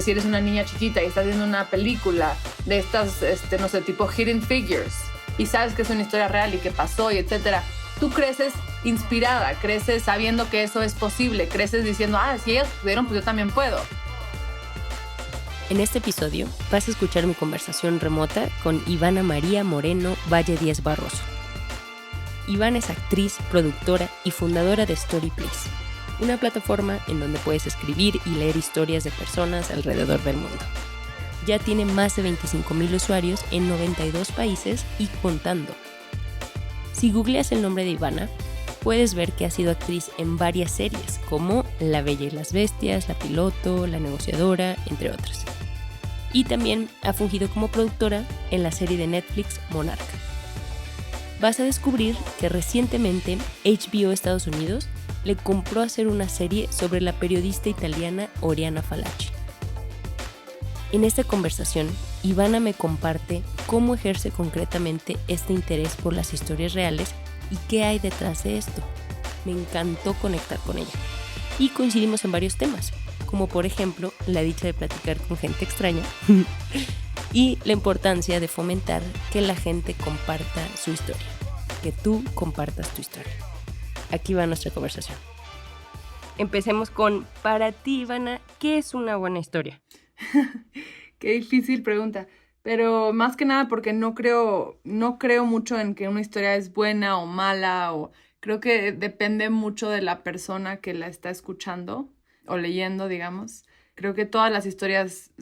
Si eres una niña chiquita y estás viendo una película de estas, no sé, tipo Hidden Figures, y sabes que es una historia real y que pasó y etcétera, tú creces inspirada, creces sabiendo que eso es posible, creces diciendo, si ellas pudieron, pues yo también puedo. En este episodio vas a escuchar mi conversación remota con Ivana María Moreno Valle Díaz Barroso. Ivana es actriz, productora y fundadora de StoryPlace, una plataforma en donde puedes escribir y leer historias de personas alrededor del mundo. Ya tiene más de 25,000 usuarios en 92 países y contando. Si googleas el nombre de Ivana, puedes ver que ha sido actriz en varias series como La Bella y las Bestias, La Piloto, La Negociadora, entre otras. Y también ha fungido como productora en la serie de Netflix Monarca. Vas a descubrir que recientemente HBO Estados Unidos le compró hacer una serie sobre la periodista italiana Oriana Fallaci. En esta conversación, Ivana me comparte cómo ejerce concretamente este interés por las historias reales y qué hay detrás de esto. Me encantó conectar con ella. Y coincidimos en varios temas, como por ejemplo la dicha de platicar con gente extraña y la importancia de fomentar que la gente comparta su historia, que tú compartas tu historia. Aquí va nuestra conversación. Empecemos con, para ti, Ivana, ¿qué es una buena historia? Qué difícil pregunta, pero más que nada porque no creo mucho en que una historia es buena o mala, o creo que depende mucho de la persona que la está escuchando o leyendo, digamos. Creo que todas las historias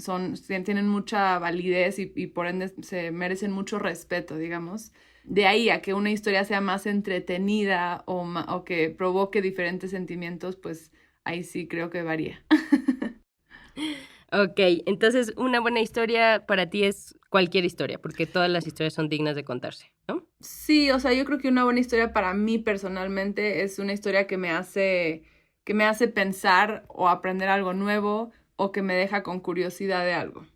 tienen mucha validez y por ende se merecen mucho respeto, digamos. De ahí a que una historia sea más entretenida o que provoque diferentes sentimientos, pues ahí sí creo que varía. Ok, entonces una buena historia para ti es cualquier historia, porque todas las historias son dignas de contarse, ¿no? Sí, o sea, yo creo que una buena historia para mí personalmente es una historia que me hace pensar o aprender algo nuevo o que me deja con curiosidad de algo.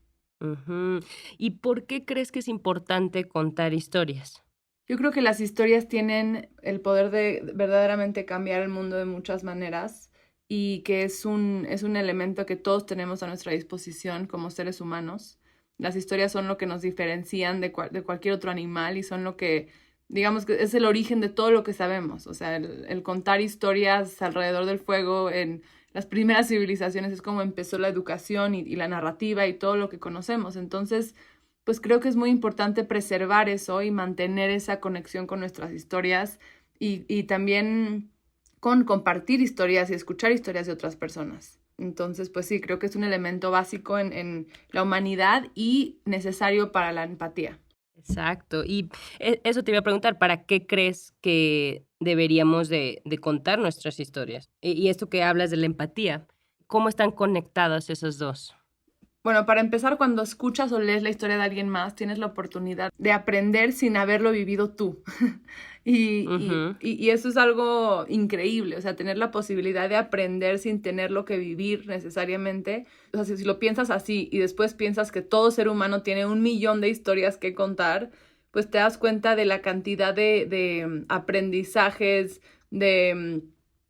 Uh-huh. ¿Y por qué crees que es importante contar historias? Yo creo que las historias tienen el poder de verdaderamente cambiar el mundo de muchas maneras y que es un elemento que todos tenemos a nuestra disposición como seres humanos. Las historias son lo que nos diferencian de cualquier otro animal y son lo que, digamos, que es el origen de todo lo que sabemos. O sea, el contar historias alrededor del fuego en las primeras civilizaciones es como empezó la educación y la narrativa y todo lo que conocemos. Entonces, pues creo que es muy importante preservar eso y mantener esa conexión con nuestras historias y también con compartir historias y escuchar historias de otras personas. Entonces, pues sí, creo que es un elemento básico en la humanidad y necesario para la empatía. Exacto, y eso te iba a preguntar, ¿para qué crees que deberíamos de contar nuestras historias? Y esto que hablas de la empatía, ¿cómo están conectados esos dos? Bueno, para empezar, cuando escuchas o lees la historia de alguien más, tienes la oportunidad de aprender sin haberlo vivido tú. Uh-huh. Y eso es algo increíble, o sea, tener la posibilidad de aprender sin tenerlo que vivir necesariamente. O sea, si lo piensas así y después piensas que todo ser humano tiene 1,000,000 de historias que contar, pues te das cuenta de la cantidad de aprendizajes, de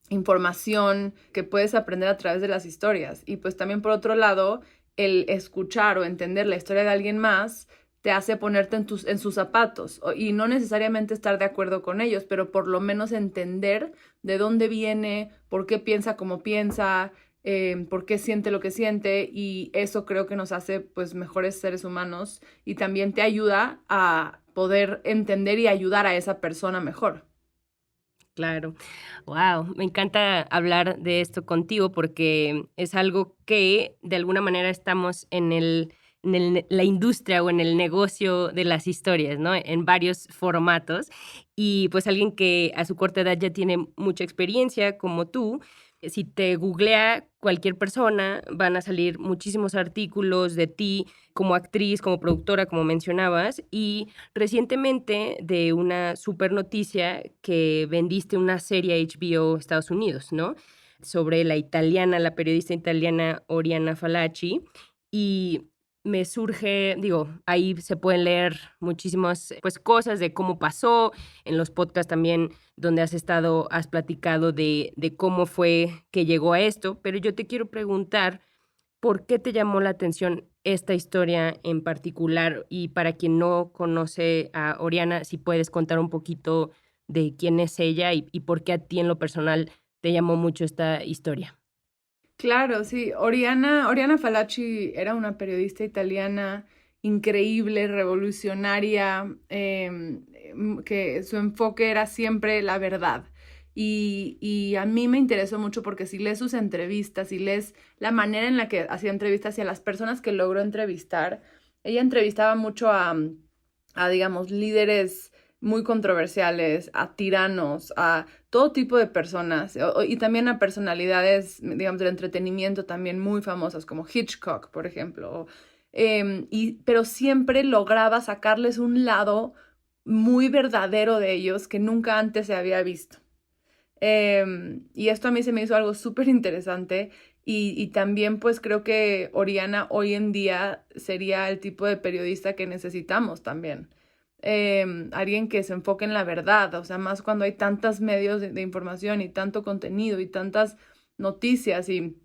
información que puedes aprender a través de las historias. Y pues también por otro lado, el escuchar o entender la historia de alguien más te hace ponerte en sus zapatos y no necesariamente estar de acuerdo con ellos, pero por lo menos entender de dónde viene, por qué piensa como piensa, por qué siente lo que siente, y eso creo que nos hace pues mejores seres humanos y también te ayuda a poder entender y ayudar a esa persona mejor. Claro. Wow, me encanta hablar de esto contigo porque es algo que de alguna manera estamos la industria o en el negocio de las historias, ¿no? En varios formatos. Y pues alguien que a su corta edad ya tiene mucha experiencia como tú, si te googlea cualquier persona, van a salir muchísimos artículos de ti como actriz, como productora, como mencionabas, y recientemente de una super noticia que vendiste una serie a HBO Estados Unidos, ¿no? Sobre la periodista italiana Oriana Fallaci, y me surge, digo, ahí se pueden leer muchísimas pues cosas de cómo pasó, en los podcasts también donde has estado, has platicado de cómo fue que llegó a esto, pero yo te quiero preguntar, ¿por qué te llamó la atención esta historia en particular? Y para quien no conoce a Oriana, si puedes contar un poquito de quién es ella y por qué a ti en lo personal te llamó mucho esta historia. Claro, sí. Oriana Fallaci era una periodista italiana increíble, revolucionaria, que su enfoque era siempre la verdad. Y a mí me interesó mucho porque si lees sus entrevistas, si lees la manera en la que hacía entrevistas y a las personas que logró entrevistar, ella entrevistaba mucho digamos, líderes muy controversiales, a tiranos, a todo tipo de personas y también a personalidades, digamos, del entretenimiento también muy famosas, como Hitchcock, por ejemplo. Pero siempre lograba sacarles un lado muy verdadero de ellos que nunca antes se había visto. Y esto a mí se me hizo algo súper interesante y también pues creo que Oriana hoy en día sería el tipo de periodista que necesitamos también. Alguien que se enfoque en la verdad, o sea, más cuando hay tantos medios de información y tanto contenido y tantas noticias y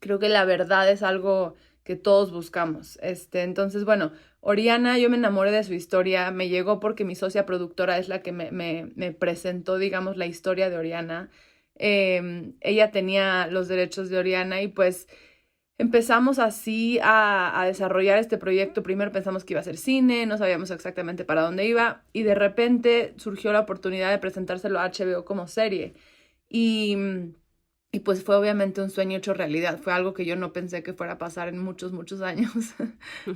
creo que la verdad es algo que todos buscamos. Entonces, bueno, Oriana, yo me enamoré de su historia, me llegó porque mi socia productora es la que me presentó, digamos, la historia de Oriana. Ella tenía los derechos de Oriana y pues empezamos así a desarrollar este proyecto. Primero pensamos que iba a ser cine, no sabíamos exactamente para dónde iba y de repente surgió la oportunidad de presentárselo a HBO como serie. Y pues fue obviamente un sueño hecho realidad, fue algo que yo no pensé que fuera a pasar en muchos, muchos años.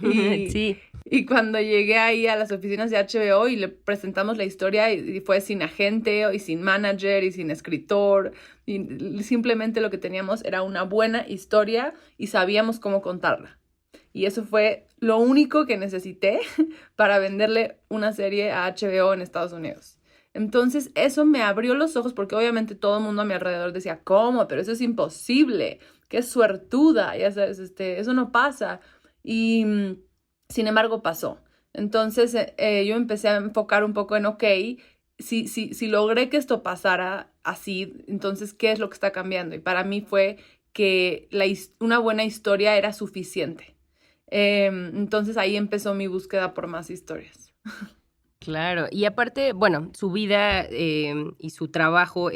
y, Sí. y cuando llegué ahí a las oficinas de HBO y le presentamos la historia y fue sin agente y sin manager y sin escritor, y simplemente lo que teníamos era una buena historia y sabíamos cómo contarla. Y eso fue lo único que necesité para venderle una serie a HBO en Estados Unidos. Entonces eso me abrió los ojos porque obviamente todo el mundo a mi alrededor decía, ¿cómo? Pero eso es imposible, qué suertuda, ya sabes, eso no pasa. Y sin embargo pasó. Entonces yo empecé a enfocar un poco en, ok, si logré que esto pasara así, entonces, ¿qué es lo que está cambiando? Y para mí fue que una buena historia era suficiente. Entonces ahí empezó mi búsqueda por más historias. Claro, y aparte, bueno, su vida y su trabajo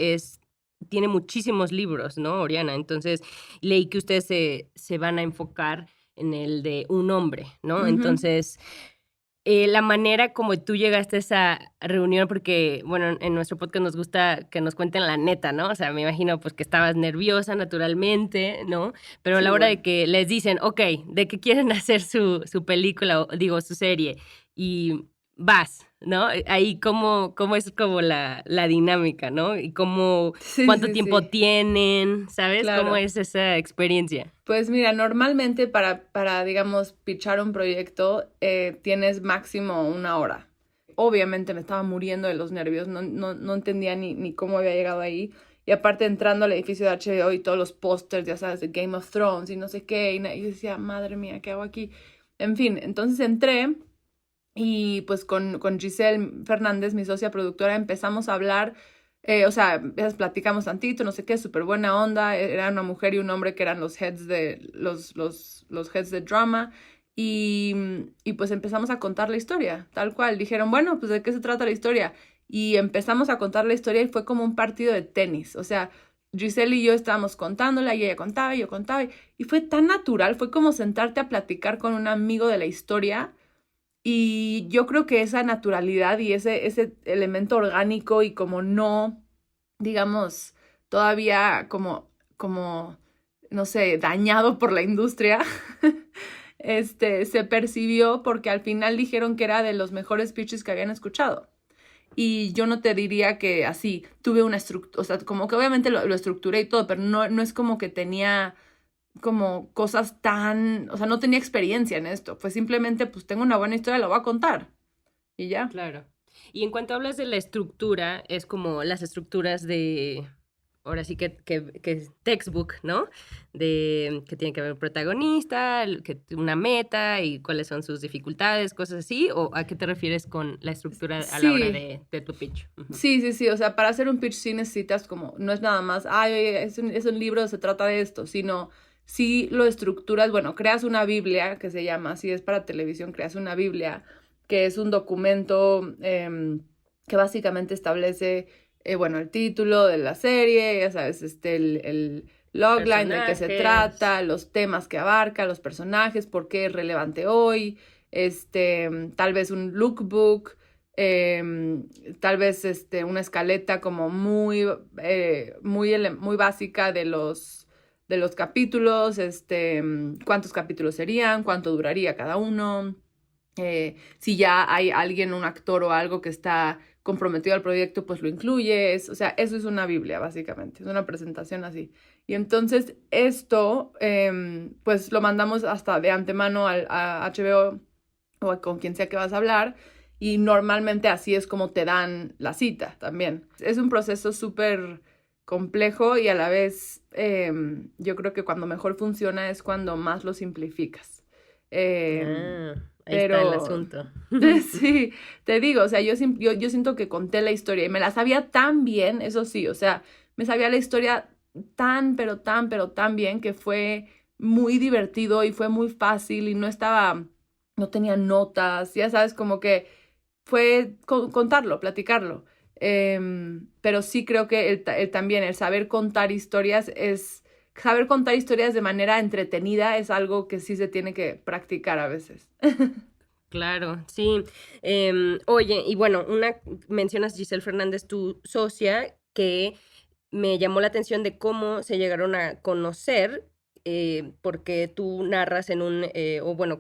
tiene muchísimos libros, ¿no, Oriana? Entonces, leí que ustedes se van a enfocar en el de un hombre, ¿no? Ujú. Entonces, la manera como tú llegaste a esa reunión, porque, bueno, en nuestro podcast nos gusta que nos cuenten la neta, ¿no? O sea, me imagino pues que estabas nerviosa naturalmente, ¿no? Pero a Sí, la hora de bueno. que les dicen, ok, de que quieren hacer su película, o digo, su serie, y vas, ¿no? Ahí cómo es como la dinámica, ¿no? Y Sí, cuánto sí, tiempo sí, tienen, ¿sabes? ¿Cómo claro. es esa experiencia? Pues mira, normalmente digamos, pitchar un proyecto, tienes máximo una hora. Obviamente me estaba muriendo de los nervios, no entendía ni cómo había llegado ahí. Y aparte entrando al edificio de HBO y todos los pósters, ya sabes, de Game of Thrones y no sé qué, y yo decía, madre mía, ¿qué hago aquí? En fin, entonces entré y pues con Giselle Fernández, mi socia productora, empezamos a hablar, o sea, platicamos tantito, no sé qué, súper buena onda, era una mujer y un hombre que eran los heads los heads de drama, y pues empezamos a contar la historia, tal cual, dijeron, bueno, pues ¿de qué se trata la historia? Y empezamos a contar la historia y fue como un partido de tenis, o sea, Giselle y yo estábamos contándola y ella contaba y yo contaba, y fue tan natural, fue como sentarte a platicar con un amigo de la historia. Y yo creo que esa naturalidad y ese elemento orgánico y como no, digamos, todavía no sé, dañado por la industria, se percibió porque al final dijeron que era de los mejores pitches que habían escuchado. Y yo no te diría que así, tuve una estructura, o sea, como que obviamente lo estructuré y todo, pero no es como que tenía como cosas tan, o sea, no tenía experiencia en esto, fue simplemente, pues tengo una buena historia, la voy a contar y ya. Claro. Y en cuanto hablas de la estructura, es como las estructuras ahora sí que es textbook, ¿no? De que tiene que haber un protagonista, una meta y cuáles son sus dificultades, cosas así, ¿o a qué te refieres con la estructura a la hora Sí, de tu pitch? Ujú. sí, o sea, para hacer un pitch sí necesitas como, no es nada más, ay, oye, es un libro, se trata de esto, sino sí lo estructuras, bueno, creas una Biblia, que se llama, si es para televisión, creas una Biblia, que es un documento que básicamente establece, bueno, el título de la serie, ya sabes, el logline, de qué se trata, los temas que abarca, los personajes, por qué es relevante hoy, tal vez un lookbook, tal vez una escaleta como muy básica de los capítulos, cuántos capítulos serían, cuánto duraría cada uno, si ya hay alguien, un actor o algo que está comprometido al proyecto, pues lo incluyes. O sea, eso es una Biblia, básicamente. Es una presentación así. Y entonces esto, pues lo mandamos hasta de antemano a HBO o con quien sea que vas a hablar. Y normalmente así es como te dan la cita también. Es un proceso súper complejo y a la vez yo creo que cuando mejor funciona es cuando más lo simplificas. Ahí está el asunto. Sí, te digo, o sea, yo siento que conté la historia y me la sabía tan bien, eso sí, o sea, me sabía la historia pero tan bien que fue muy divertido y fue muy fácil y no tenía notas, ya sabes, como que fue contarlo, platicarlo. Pero sí creo que también el saber contar historias de manera entretenida es algo que sí se tiene que practicar a veces. Claro, sí. Oye, y bueno, mencionas Giselle Fernández, tu socia, que me llamó la atención de cómo se llegaron a conocer, porque tú narras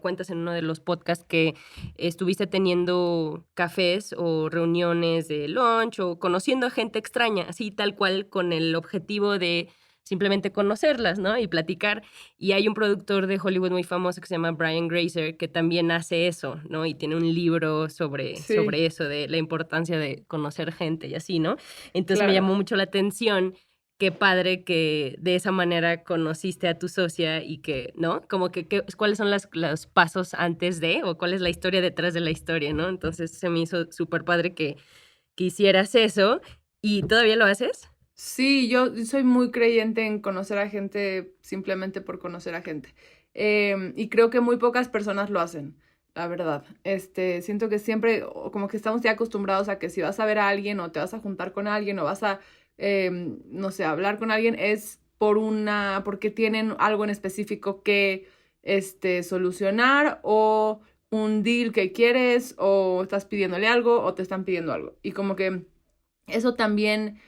cuentas en uno de los podcasts que estuviste teniendo cafés o reuniones de lunch o conociendo a gente extraña, así tal cual, con el objetivo de simplemente conocerlas, ¿no? Y platicar. Y hay un productor de Hollywood muy famoso que se llama Brian Grazer, que también hace eso, ¿no? Y tiene un libro sobre eso, de la importancia de conocer gente y así, ¿no? Entonces me llamó mucho la atención. Qué padre que de esa manera conociste a tu socia y que, ¿no? Como que ¿cuáles son los pasos antes de, o cuál es la historia detrás de la historia, ¿no? Entonces se me hizo súper padre que hicieras eso. ¿Y todavía lo haces? Sí, yo soy muy creyente en conocer a gente simplemente por conocer a gente. Y creo que muy pocas personas lo hacen, la verdad. Siento que siempre, como que estamos ya acostumbrados a que si vas a ver a alguien o te vas a juntar con alguien o vas a, no sé, hablar con alguien, es porque tienen algo en específico que, solucionar o un deal que quieres o estás pidiéndole algo o te están pidiendo algo. Y como que eso también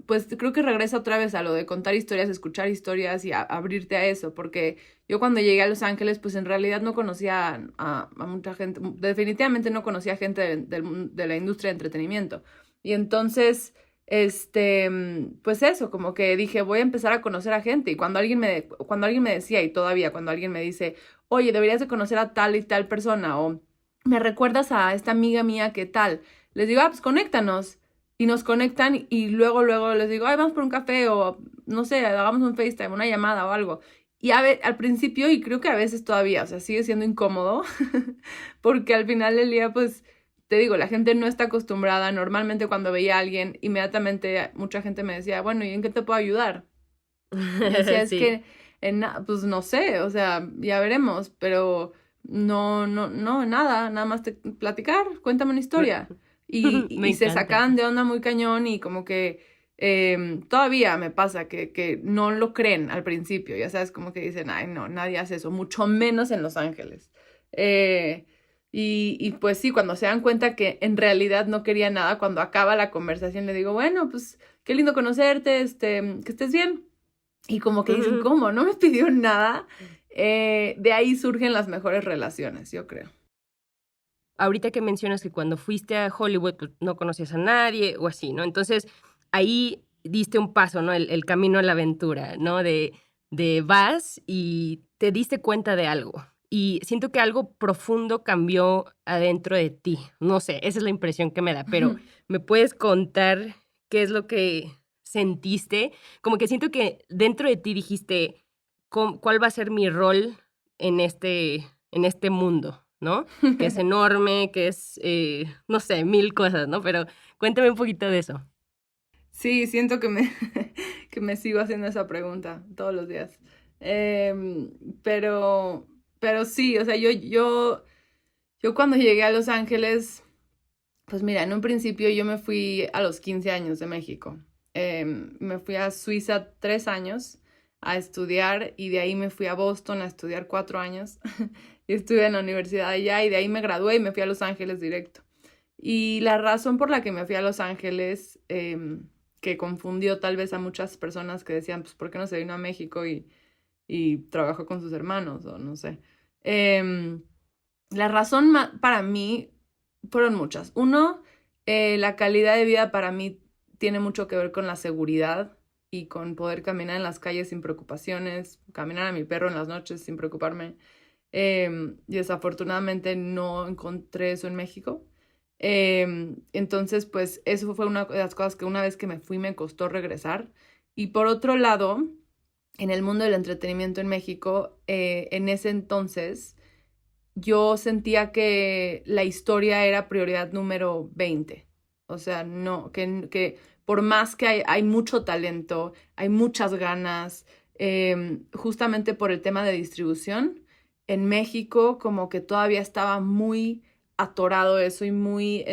pues creo que regresa otra vez a lo de contar historias, escuchar historias y abrirte a eso, porque yo cuando llegué a Los Ángeles, pues en realidad no conocía a mucha gente, definitivamente no conocía gente de la industria de entretenimiento. Y entonces, pues eso, como que dije, voy a empezar a conocer a gente. Y cuando alguien me decía, y todavía cuando alguien me dice, oye, deberías de conocer a tal y tal persona, o me recuerdas a esta amiga mía que tal, les digo, pues conéctanos. Y nos conectan y luego les digo, ay, vamos por un café o no sé, hagamos un FaceTime, una llamada o algo. Y al principio, y creo que a veces todavía, o sea, sigue siendo incómodo, porque al final del día, pues, te digo, la gente no está acostumbrada. Normalmente cuando veía a alguien, inmediatamente mucha gente me decía, bueno, ¿y en qué te puedo ayudar? Y decía, es que, pues no sé, o sea, ya veremos, pero no, nada más platicar, cuéntame una historia. Y se sacan de onda muy cañón y como que todavía me pasa que no lo creen al principio, ya sabes, como que dicen, ay, no, nadie hace eso, mucho menos en Los Ángeles. Y pues sí, cuando se dan cuenta que en realidad no quería nada, cuando acaba la conversación le digo, bueno, pues qué lindo conocerte, que estés bien. Y como que dicen, ¿cómo? No me pidió nada. De ahí surgen las mejores relaciones, yo creo. Ahorita que mencionas que cuando fuiste a Hollywood pues, no conocías a nadie o así, ¿no? Entonces, ahí diste un paso, ¿no? El camino a la aventura, ¿no? De vas y te diste cuenta de algo. Y siento que algo profundo cambió adentro de ti. No sé, esa es la impresión que me da, pero ¿me puedes contar qué es lo que sentiste? Como que siento que dentro de ti dijiste, ¿cuál va a ser mi rol en este mundo? ¿No? Que es enorme, que es, no sé, 1000 cosas, ¿no? Pero cuéntame un poquito de eso. Sí, siento que me sigo haciendo esa pregunta todos los días. Pero, pero sí, o sea, yo cuando llegué a Los Ángeles, pues mira, en un principio yo me fui a los 15 años de México. Me fui a Suiza 3 años a estudiar y de ahí me fui a Boston a estudiar 4 años. Y estuve en la universidad allá y de ahí me gradué y me fui a Los Ángeles directo. Y la razón por la que me fui a Los Ángeles, que confundió tal vez a muchas personas que decían, pues, ¿por qué no se vino a México y trabajó con sus hermanos? O no sé. La razón para mí fueron muchas. Uno, la calidad de vida para mí tiene mucho que ver con la seguridad y con poder caminar en las calles sin preocupaciones, caminar a mi perro en las noches sin preocuparme. Y desafortunadamente no encontré eso en México. Entonces, pues eso fue una de las cosas que una vez que me fui me costó regresar. Y por otro lado, en el mundo del entretenimiento en México, en ese entonces, yo sentía que la historia era prioridad número 20. O sea, no, que por más que hay mucho talento, hay muchas ganas, justamente por el tema de distribución, en México como que todavía estaba muy atorado eso y muy,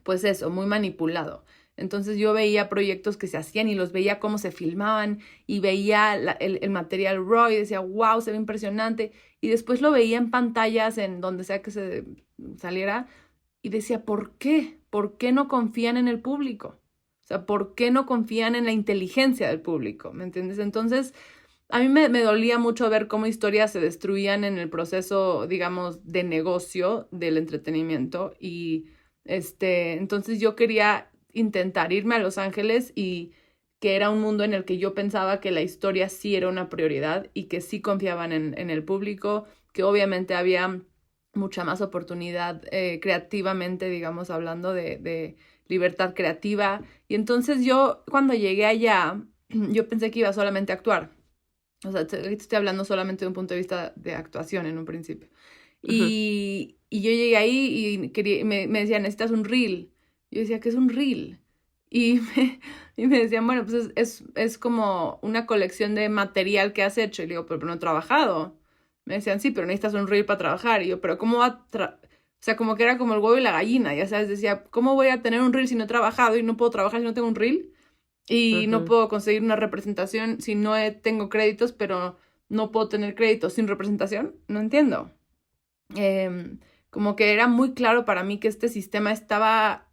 pues eso, muy manipulado. Entonces yo veía proyectos que se hacían y los veía cómo se filmaban y veía el material raw y decía, wow, se ve impresionante. Y después lo veía en pantallas, en donde sea que se saliera, y decía, ¿por qué? ¿Por qué no confían en el público? O sea, ¿por qué no confían en la inteligencia del público? ¿Me entiendes? Entonces, a mí me dolía mucho ver cómo historias se destruían en el proceso, digamos, de negocio del entretenimiento. Y entonces yo quería intentar irme a Los Ángeles y que era un mundo en el que yo pensaba que la historia sí era una prioridad y que sí confiaban en el público, que obviamente había mucha más oportunidad creativamente, digamos, hablando de libertad creativa. Y entonces yo, cuando llegué allá, yo pensé que iba solamente a actuar. O sea, estoy hablando solamente de un punto de vista de actuación en un principio. Y yo llegué ahí y me decían, necesitas un reel. Yo decía, ¿qué es un reel? Y me decían, bueno, pues es como una colección de material que has hecho. Y le digo, pero no he trabajado. Me decían, sí, pero necesitas un reel para trabajar. Y yo, pero ¿cómo va o sea, como que era como el huevo y la gallina, ya sabes, decía, ¿cómo voy a tener un reel si no he trabajado y no puedo trabajar si no tengo un reel? Y no puedo conseguir una representación si no tengo créditos, pero no puedo tener créditos sin representación. No entiendo. Como que era muy claro para mí que este sistema estaba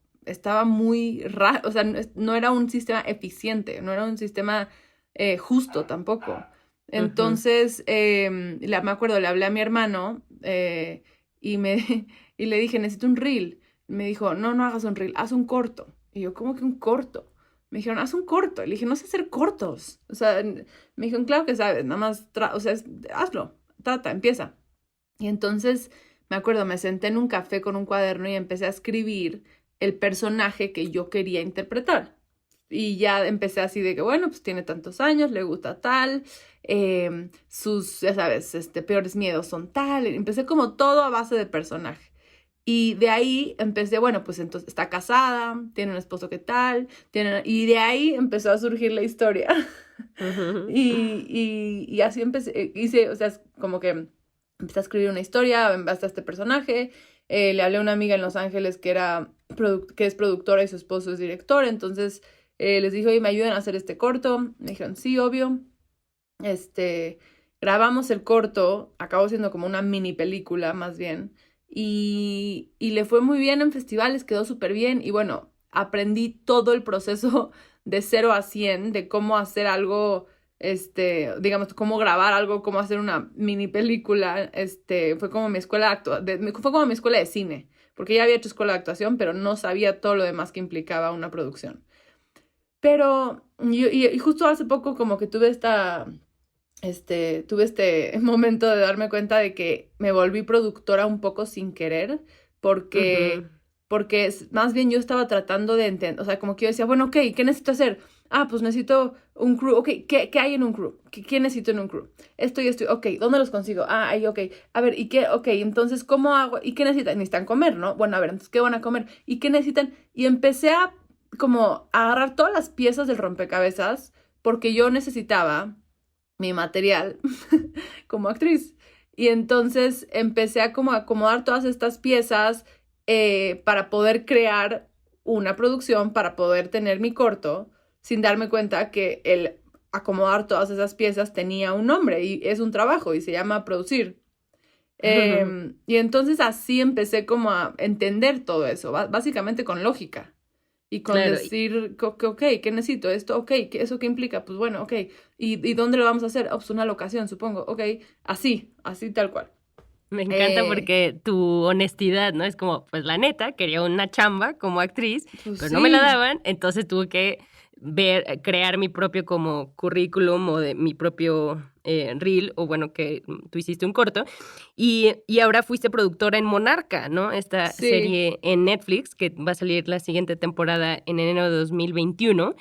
muy raro, o sea, no era un sistema eficiente, no era un sistema justo tampoco. Entonces, me acuerdo, le hablé a mi hermano y le dije, necesito un reel. Me dijo, no hagas un reel, haz un corto. Y yo, ¿cómo que un corto? Me dijeron, haz un corto. Le dije, no sé hacer cortos. O sea, me dijeron, claro que sabes, nada más, o sea, hazlo, trata, empieza. Y entonces, me acuerdo, me senté en un café con un cuaderno y empecé a escribir el personaje que yo quería interpretar. Y ya empecé así de que, bueno, pues tiene tantos años, le gusta tal, sus, ya sabes, peores miedos son tal. Empecé como todo a base de personaje. Y de ahí empecé, bueno, pues entonces está casada, tiene un esposo que tal, y de ahí empezó a surgir la historia. Y así empecé, hice, o sea, como que empecé a escribir una historia en base a este personaje. Le hablé a una amiga en Los Ángeles que es productora y su esposo es director, entonces les dije, oye, ¿me ayudan a hacer este corto? Me dijeron, sí, obvio. Grabamos el corto, acabó siendo como una mini película más bien, y le fue muy bien en festivales, quedó súper bien, y bueno, aprendí todo el proceso de 0 a 100, de cómo hacer algo, digamos, cómo grabar algo, cómo hacer una mini película. Fue como mi escuela fue como mi escuela de cine, porque ya había hecho escuela de actuación, pero no sabía todo lo demás que implicaba una producción. Pero, y justo hace poco como que tuve este momento de darme cuenta de que me volví productora un poco sin querer, porque más bien yo estaba tratando de entender, o sea, como que yo decía, bueno, ok, ¿qué necesito hacer? Pues necesito un crew, ok, ¿qué hay en un crew? ¿Qué necesito en un crew? Esto y esto, ok, ¿dónde los consigo? Ahí, ok, a ver, ¿y qué? Ok, entonces, ¿cómo hago? ¿Y qué necesitan? Necesitan comer, ¿no? Bueno, a ver, entonces, ¿qué van a comer? ¿Y qué necesitan? Y empecé a como agarrar todas las piezas del rompecabezas, porque yo necesitaba mi material como actriz. Y entonces empecé a como acomodar todas estas piezas para poder crear una producción, para poder tener mi corto, sin darme cuenta que el acomodar todas esas piezas tenía un nombre y es un trabajo y se llama producir. Y entonces así empecé como a entender todo eso, básicamente con lógica. Y con Claro. decir, ok, ¿qué necesito? Esto, ok, ¿eso qué implica? Pues bueno, ok. ¿Y dónde lo vamos a hacer? Oh, pues una locación, supongo. Ok, así tal cual. Me encanta porque tu honestidad, ¿no? Es como, pues la neta, quería una chamba como actriz, Pues pero no me la sí, daban, entonces tuve que crear mi propio como currículum o de mi propio reel, o bueno, que tú hiciste un corto, y ahora fuiste productora en Monarca, ¿no? Esta sí, serie en Netflix, que va a salir la siguiente temporada en enero de 2021,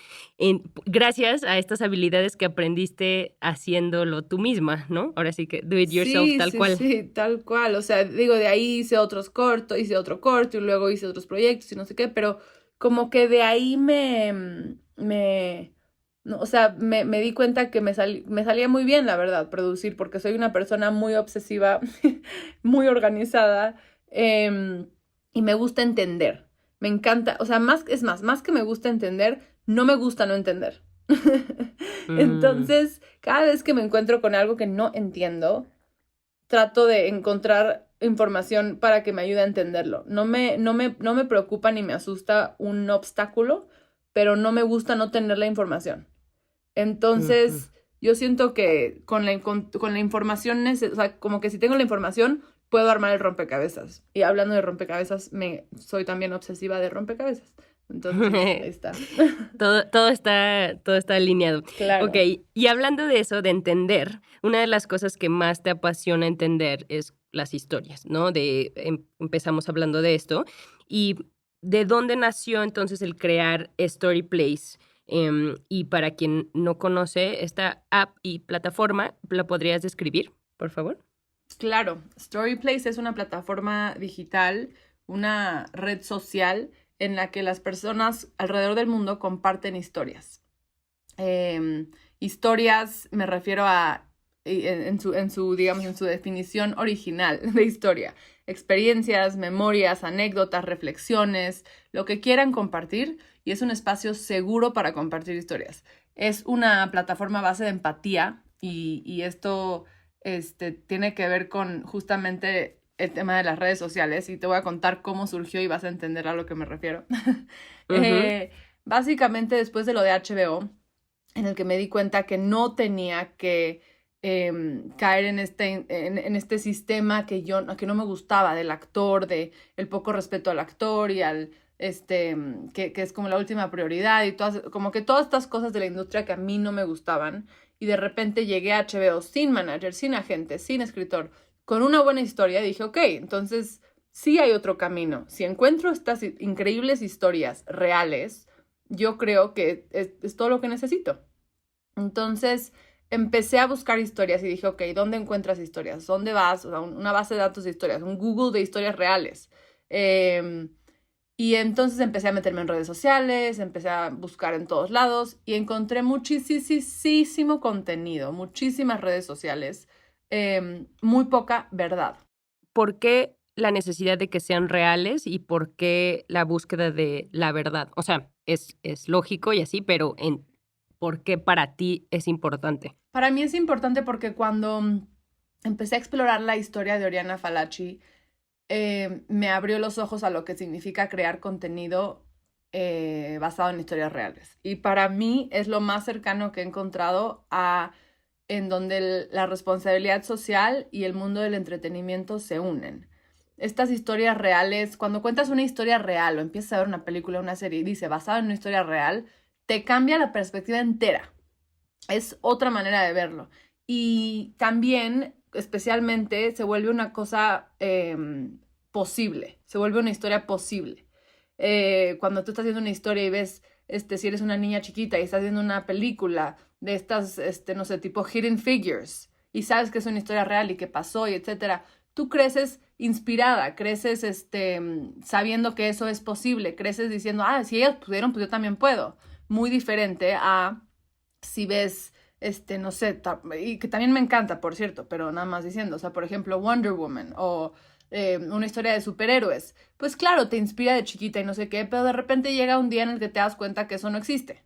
gracias a estas habilidades que aprendiste haciéndolo tú misma, ¿no? Ahora sí que do it yourself tal cual. sí, tal cual. O sea, digo, de ahí hice hice otro corto y luego hice otros proyectos y no sé qué, pero como que de ahí no, o sea, me di cuenta que me salía muy bien, la verdad, producir, porque soy una persona muy obsesiva, muy organizada, y me gusta entender. Me encanta, o sea, más que me gusta entender, no me gusta no entender. Mm. Entonces, cada vez que me encuentro con algo que no entiendo, trato de encontrar información para que me ayude a entenderlo. No me preocupa ni me asusta un obstáculo, pero no me gusta no tener la información. Ujú. Entonces, yo siento que con la información, o sea, como que si tengo la información, puedo armar el rompecabezas. Y hablando de rompecabezas, soy también obsesiva de rompecabezas. Entonces, ahí está. Todo está alineado. Claro. Okey, y hablando de eso, de entender, una de las cosas que más te apasiona entender es las historias, ¿no? Empezamos hablando de esto, y ¿de dónde nació entonces el crear Story Place? Y para quien no conoce esta app y plataforma, ¿la podrías describir, por favor? Claro, Storyplace es una plataforma digital, una red social en la que las personas alrededor del mundo comparten historias. Historias, me refiero a, digamos, en su definición original de historia. Experiencias, memorias, anécdotas, reflexiones, lo que quieran compartir, y es un espacio seguro para compartir historias. Es una plataforma a base de empatía y esto tiene que ver con justamente el tema de las redes sociales y te voy a contar cómo surgió y vas a entender a lo que me refiero. Ujú. Básicamente después de lo de HBO, en el que me di cuenta que no tenía que caer en este sistema que no me gustaba del actor, de el poco respeto al actor y al que es como la última prioridad y como que todas estas cosas de la industria que a mí no me gustaban. Y de repente llegué a HBO sin manager, sin agente, sin escritor, con una buena historia y dije, ok, entonces sí hay otro camino. Si encuentro estas increíbles historias reales, yo creo que es todo lo que necesito. Entonces empecé a buscar historias y dije, ok, ¿dónde encuentras historias? ¿Dónde vas? O sea, una base de datos de historias, un Google de historias reales. Y entonces empecé a meterme en redes sociales, empecé a buscar en todos lados y encontré muchísimo contenido, muchísimas redes sociales, muy poca verdad. ¿Por qué la necesidad de que sean reales y por qué la búsqueda de la verdad? O sea, es lógico y así, pero ¿por qué para ti es importante? Para mí es importante porque cuando empecé a explorar la historia de Oriana Fallaci, me abrió los ojos a lo que significa crear contenido basado en historias reales. Y para mí es lo más cercano que he encontrado a en donde la responsabilidad social y el mundo del entretenimiento se unen. Estas historias reales, cuando cuentas una historia real o empiezas a ver una película, una serie y dice basada en una historia real, te cambia la perspectiva entera. Es otra manera de verlo. Y también, especialmente, se vuelve una cosa posible, se vuelve una historia posible. Cuando tú estás haciendo una historia y ves, si eres una niña chiquita y estás viendo una película de estas, no sé, tipo Hidden Figures, y sabes que es una historia real y que pasó y etcétera, tú creces inspirada, creces sabiendo que eso es posible, creces diciendo, si ellas pudieron, pues yo también puedo. Muy diferente a si ves no sé, y que también me encanta, por cierto, pero nada más diciendo, o sea, por ejemplo, Wonder Woman o una historia de superhéroes, pues claro, te inspira de chiquita y no sé qué, pero de repente llega un día en el que te das cuenta que eso no existe.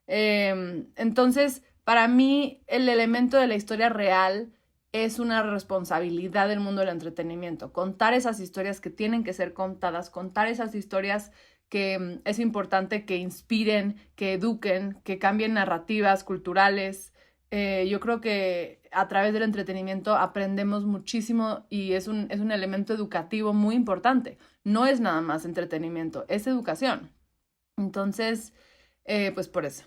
Entonces, para mí, el elemento de la historia real es una responsabilidad del mundo del entretenimiento. Contar esas historias que tienen que ser contadas, contar esas historias que es importante que inspiren, que eduquen, que cambien narrativas culturales. Yo creo que a través del entretenimiento aprendemos muchísimo y es un elemento educativo muy importante. No es nada más entretenimiento, es educación. Entonces, pues por eso.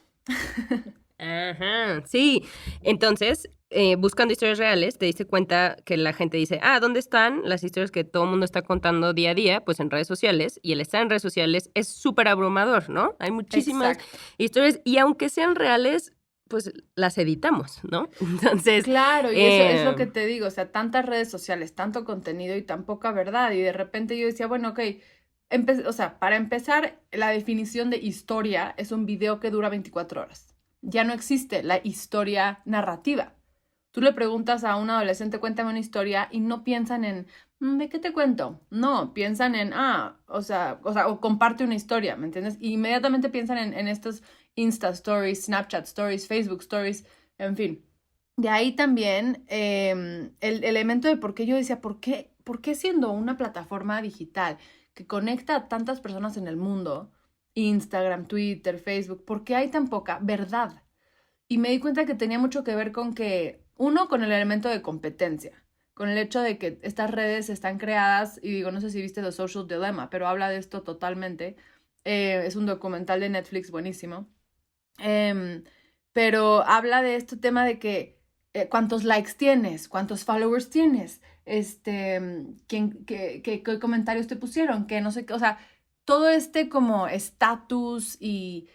Ajá, sí. Entonces, buscando historias reales, te diste cuenta que la gente dice, ¿dónde están las historias que todo el mundo está contando día a día? Pues en redes sociales, y el estar en redes sociales es súper abrumador, ¿no? Hay muchísimas historias, y aunque sean reales, pues las editamos, ¿no? Entonces... Claro, y eso es lo que te digo, o sea, tantas redes sociales, tanto contenido y tan poca verdad, y de repente yo decía, bueno, ok, o sea, para empezar, la definición de historia es un video que dura 24 horas. Ya no existe la historia narrativa. Tú le preguntas a un adolescente, cuéntame una historia, y no piensan en, ¿de qué te cuento? No, piensan en, o comparte una historia, ¿me entiendes? Y inmediatamente piensan en estos Insta Stories, Snapchat Stories, Facebook Stories, en fin. De ahí también el elemento de por qué yo decía, ¿por qué siendo una plataforma digital que conecta a tantas personas en el mundo, Instagram, Twitter, Facebook, ¿por qué hay tan poca verdad? Y me di cuenta que tenía mucho que ver con que, uno, con el elemento de competencia, con el hecho de que estas redes están creadas, y digo, no sé si viste The Social Dilemma, pero habla de esto totalmente. Es un documental de Netflix buenísimo. Pero habla de este tema de que cuántos likes tienes, cuántos followers tienes, qué comentarios te pusieron, que no sé qué, o sea, todo como estatus y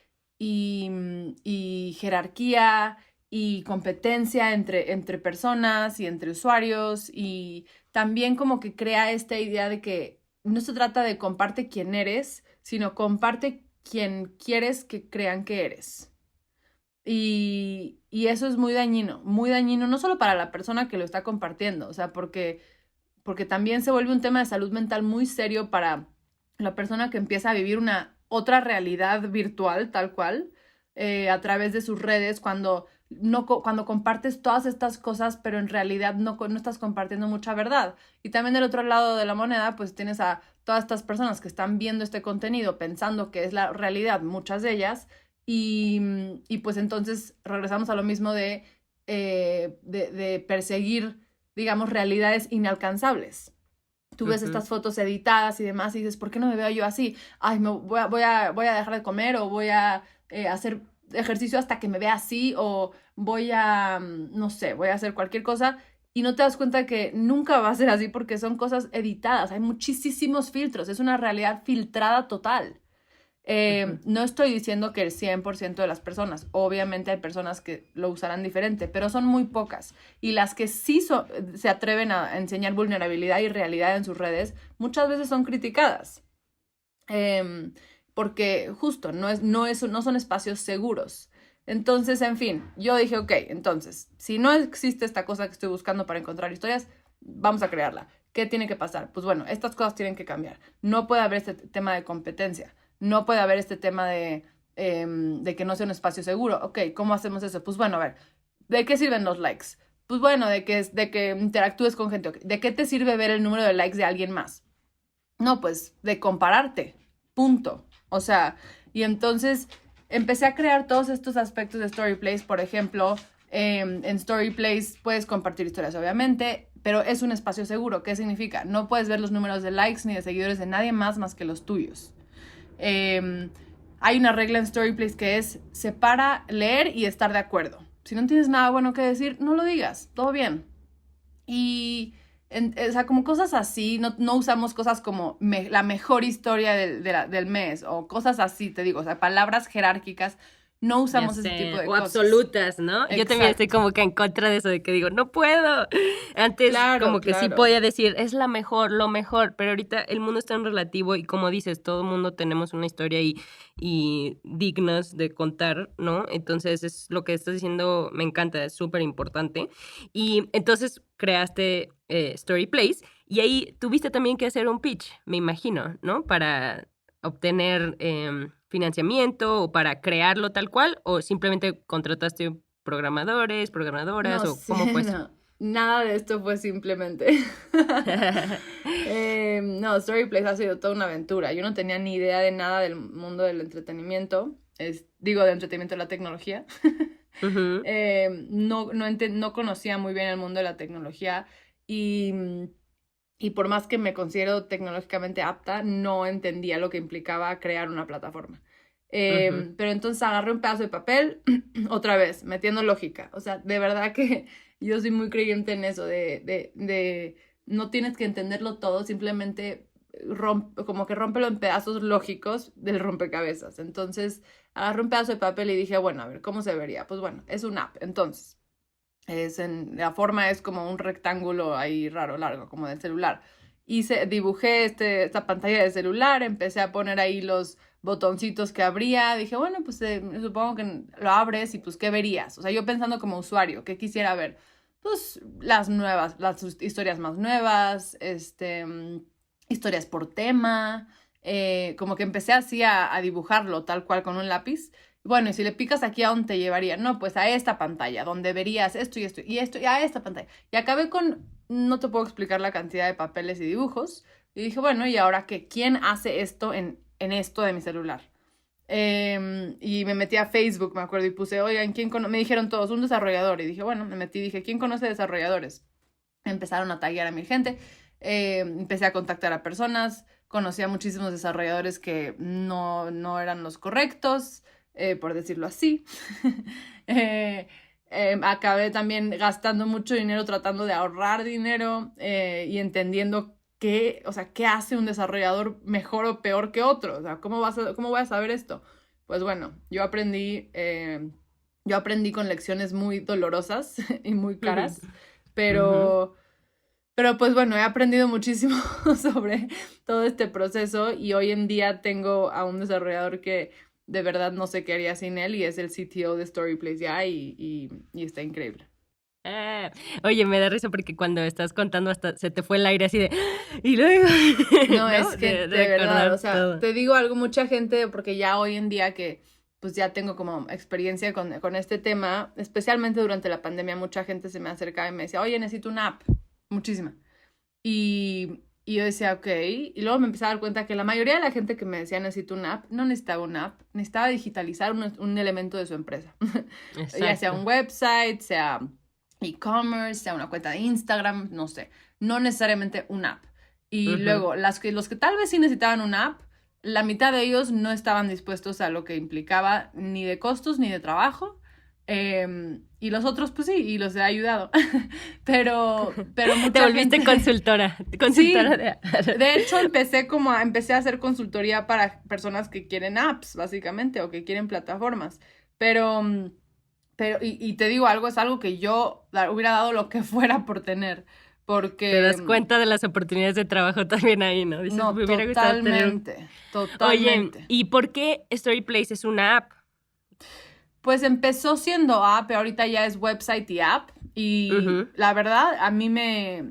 jerarquía y competencia entre personas y entre usuarios, y también como que crea esta idea de que no se trata de comparte quién eres, sino comparte quién quieres que crean que eres. Y eso es muy dañino no solo para la persona que lo está compartiendo, o sea, porque también se vuelve un tema de salud mental muy serio para la persona que empieza a vivir una otra realidad virtual, tal cual, a través de sus redes, cuando compartes todas estas cosas, pero en realidad no estás compartiendo mucha verdad. Y también del otro lado de la moneda, pues tienes a todas estas personas que están viendo este contenido pensando que es la realidad, muchas de ellas, y pues entonces regresamos a lo mismo de perseguir, digamos, realidades inalcanzables. Tú ves estas fotos editadas y demás y dices, ¿por qué no me veo yo así? Ay, voy a dejar de comer, o voy a hacer ejercicio hasta que me vea así, o voy a, no sé, voy a hacer cualquier cosa, y no te das cuenta que nunca va a ser así porque son cosas editadas. Hay muchísimos filtros, es una realidad filtrada total. No estoy diciendo que el 100% de las personas, obviamente hay personas que lo usarán diferente, pero son muy pocas, y las que sí se atreven a enseñar vulnerabilidad y realidad en sus redes, muchas veces son criticadas, porque justo no son espacios seguros. Entonces, en fin, yo dije, ok, entonces, si no existe esta cosa que estoy buscando para encontrar historias, vamos a crearla. ¿Qué tiene que pasar? Pues bueno, estas cosas tienen que cambiar. No puede haber este tema de competencia. No puede haber este tema de que no sea un espacio seguro. Ok, ¿cómo hacemos eso? Pues bueno, a ver, ¿de qué sirven los likes? Pues bueno, de que interactúes con gente. ¿De qué te sirve ver el número de likes de alguien más? No, pues de compararte. Punto. O sea, y entonces empecé a crear todos estos aspectos de Storyplace. Por ejemplo, en Storyplace puedes compartir historias, obviamente, pero es un espacio seguro. ¿Qué significa? No puedes ver los números de likes ni de seguidores de nadie más que los tuyos. Hay una regla en Storyplace que es: separa leer y estar de acuerdo. Si no tienes nada bueno que decir, no lo digas, todo bien. Y o sea, como cosas así, no usamos cosas como la mejor historia del mes o cosas así, te digo, o sea, palabras jerárquicas. no usamos ese tipo de o cosas. absolutas, ¿no? Exacto. Yo también estoy como que en contra de eso, de que digo, no puedo. Antes como que sí podía decir, es la mejor, lo mejor, pero ahorita el mundo es tan relativo y como dices, todo el mundo tenemos una historia y dignas de contar, ¿no? Entonces es lo que estás diciendo, me encanta, es súper importante. Y entonces creaste Story Place y ahí tuviste también que hacer un pitch, me imagino, ¿no? Para obtener financiamiento o para crearlo tal cual, o simplemente contrataste programadoras, No, o cómo fue eso? no, nada de esto fue simplemente. No, Storyplace ha sido toda una aventura. Yo no tenía ni idea de nada del mundo del entretenimiento, del entretenimiento de la tecnología. Ujú. No conocía muy bien el mundo de la tecnología y por más que me considero tecnológicamente apta, no entendía lo que implicaba crear una plataforma. Pero entonces agarré un pedazo de papel, otra vez, metiendo lógica. O sea, de verdad que yo soy muy creyente en eso, de no tienes que entenderlo todo, simplemente como que rómpelo en pedazos lógicos del rompecabezas. Entonces agarré un pedazo de papel y dije, bueno, a ver, ¿cómo se vería? Pues bueno, es una app, entonces. La forma es como un rectángulo ahí raro, largo, como del celular. Dibujé esta pantalla de celular, empecé a poner ahí los botoncitos que abría. Dije, bueno, pues supongo que lo abres y pues, ¿qué verías? O sea, yo pensando como usuario, ¿qué quisiera ver? Pues las historias más nuevas, historias por tema. Como que empecé así a dibujarlo tal cual con un lápiz. Bueno, y si le picas aquí, ¿a dónde te llevaría? No, pues a esta pantalla, donde verías esto y esto y esto, y a esta pantalla. Y acabé con, no te puedo explicar la cantidad de papeles y dibujos. Y dije, bueno, ¿y ahora qué? ¿Quién hace esto en esto de mi celular? Y me metí a Facebook, me acuerdo, y puse, oigan, me dijeron todos, un desarrollador. Y dije, bueno, me metí y dije, ¿quién conoce desarrolladores? Empezaron a taguear a mi gente. Empecé a contactar a personas. Conocí a muchísimos desarrolladores que no eran los correctos. Por decirlo así. Acabé también gastando mucho dinero tratando de ahorrar dinero y entendiendo qué hace un desarrollador mejor o peor que otro. O sea, ¿cómo voy a saber esto? Pues bueno, yo aprendí con lecciones muy dolorosas y muy caras, pero pues bueno, he aprendido muchísimo sobre todo este proceso y hoy en día tengo a un desarrollador que de verdad no sé qué haría sin él y es el CTO de Storyplace ya y está increíble. Oye, me da risa porque cuando estás contando hasta se te fue el aire así de... Y luego... No, es que de verdad, o sea, todo. Te digo algo, mucha gente, porque ya hoy en día que pues ya tengo como experiencia con este tema, especialmente durante la pandemia, mucha gente se me acercaba y me decía, oye, necesito una app, muchísima. Y yo decía, ok, y luego me empecé a dar cuenta que la mayoría de la gente que me decía necesito una app, no necesitaba una app, necesitaba digitalizar un elemento de su empresa. Ya sea un website, sea e-commerce, sea una cuenta de Instagram, no sé, no necesariamente una app. Y luego, los que tal vez sí necesitaban una app, la mitad de ellos no estaban dispuestos a lo que implicaba ni de costos ni de trabajo. Y los otros, pues sí, y los he ayudado. pero mucha Te volviste gente... consultora. Sí, de hecho empecé a hacer consultoría para personas que quieren apps, básicamente, o que quieren plataformas. Pero y te digo algo, es algo que yo hubiera dado lo que fuera por tener, porque... Te das cuenta de las oportunidades de trabajo también ahí, ¿no? Dices, no, me hubiera gustado tener totalmente. Oye, ¿y por qué Storyplace es una app? Pues empezó siendo app, pero ahorita ya es website y app. Y la verdad,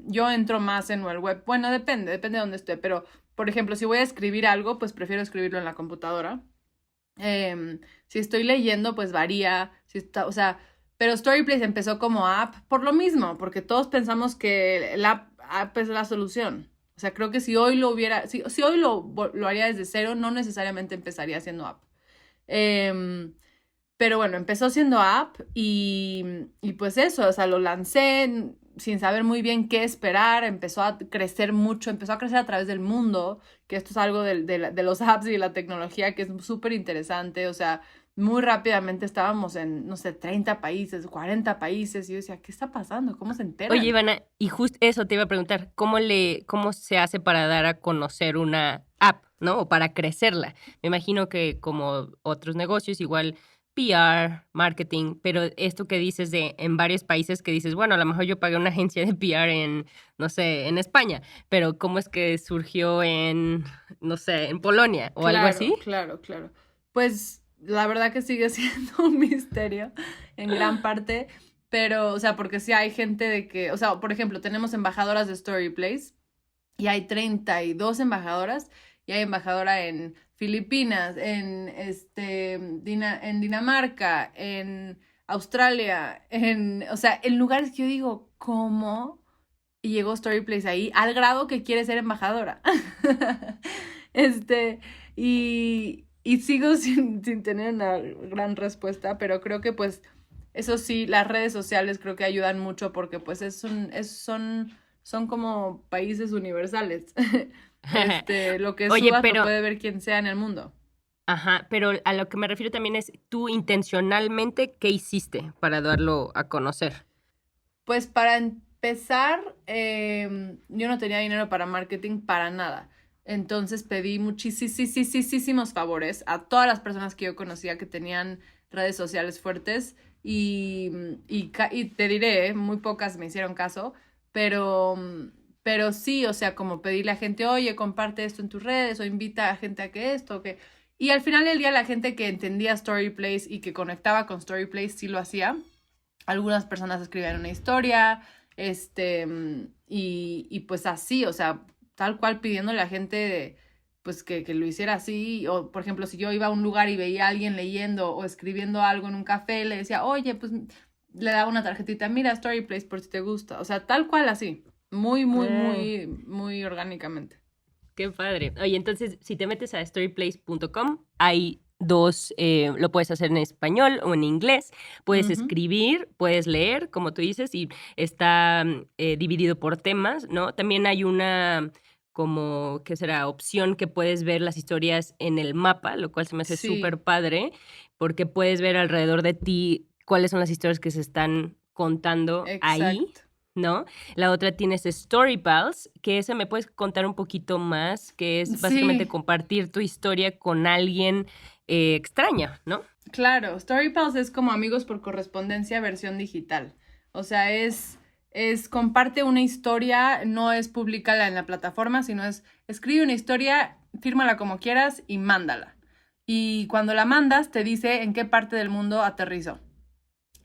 yo entro más en el web. Bueno, depende de dónde esté. Pero, por ejemplo, si voy a escribir algo, pues prefiero escribirlo en la computadora. Si estoy leyendo, pues varía. Pero Storyplace empezó como app por lo mismo, porque todos pensamos que la app es la solución. O sea, creo que si hoy lo haría desde cero, no necesariamente empezaría siendo app. Pero bueno, empezó siendo app y pues eso, o sea, lo lancé sin saber muy bien qué esperar, empezó a crecer mucho, empezó a crecer a través del mundo, que esto es algo de los apps y de la tecnología que es súper interesante, o sea, muy rápidamente estábamos en, no sé, 30 países, 40 países, y yo decía, ¿qué está pasando? ¿Cómo se enteran? Oye, Ivana, y justo eso te iba a preguntar, ¿cómo se hace para dar a conocer una app, ¿no? O para crecerla. Me imagino que como otros negocios, igual PR, marketing, pero esto que dices de en varios países que dices, bueno, a lo mejor yo pagué una agencia de PR en, no sé, en España, pero ¿cómo es que surgió en, no sé, en Polonia o algo así? Claro. Pues la verdad que sigue siendo un misterio en gran parte, pero, o sea, porque sí hay gente de que, o sea, por ejemplo, tenemos embajadoras de Storyplace y hay 32 embajadoras y hay embajadora en Filipinas, en Dinamarca, en Australia, o sea, en lugares que yo digo, ¿cómo llegó Storyplace ahí? Al grado que quiere ser embajadora. Este, y sigo sin tener una gran respuesta, pero creo que pues eso sí, las redes sociales creo que ayudan mucho porque pues son como países universales. Lo que Oye, subas pero, lo puede ver quien sea en el mundo. ajá, pero a lo que me refiero también es tú intencionalmente, ¿qué hiciste para darlo a conocer? Pues para empezar, yo no tenía dinero para marketing para nada. Entonces pedí muchísimos favores a todas las personas que yo conocía que tenían redes sociales fuertes y te diré, muy pocas me hicieron caso, pero, pero sí, o sea, como pedirle a gente, oye, comparte esto en tus redes o invita a gente a que esto, que... Y al final del día la gente que entendía Storyplace y que conectaba con Storyplace sí lo hacía. Algunas personas escribían una historia, y pues así, o sea, tal cual pidiéndole a gente, pues que lo hiciera así, o por ejemplo, si yo iba a un lugar y veía a alguien leyendo o escribiendo algo en un café, le decía, oye, pues le daba una tarjetita, mira, Storyplace por si te gusta, o sea, tal cual así, muy orgánicamente. Qué padre. Oye, entonces, si te metes a storyplace.com, hay dos, lo puedes hacer en español o en inglés. Puedes escribir, puedes leer, como tú dices, y está dividido por temas, ¿no? También hay una como, ¿qué será? Opción que puedes ver las historias en el mapa, lo cual se me hace súper padre, porque puedes ver alrededor de ti cuáles son las historias que se están contando ahí. Exacto. ¿No? La otra tienes Story Pals, que esa me puedes contar un poquito más, que es básicamente compartir tu historia con alguien extraña, ¿no? Claro, Story Pals es como amigos por correspondencia versión digital. O sea, es comparte una historia, no es públicala en la plataforma, sino escribe una historia, fírmala como quieras y mándala. Y cuando la mandas, te dice en qué parte del mundo aterrizó.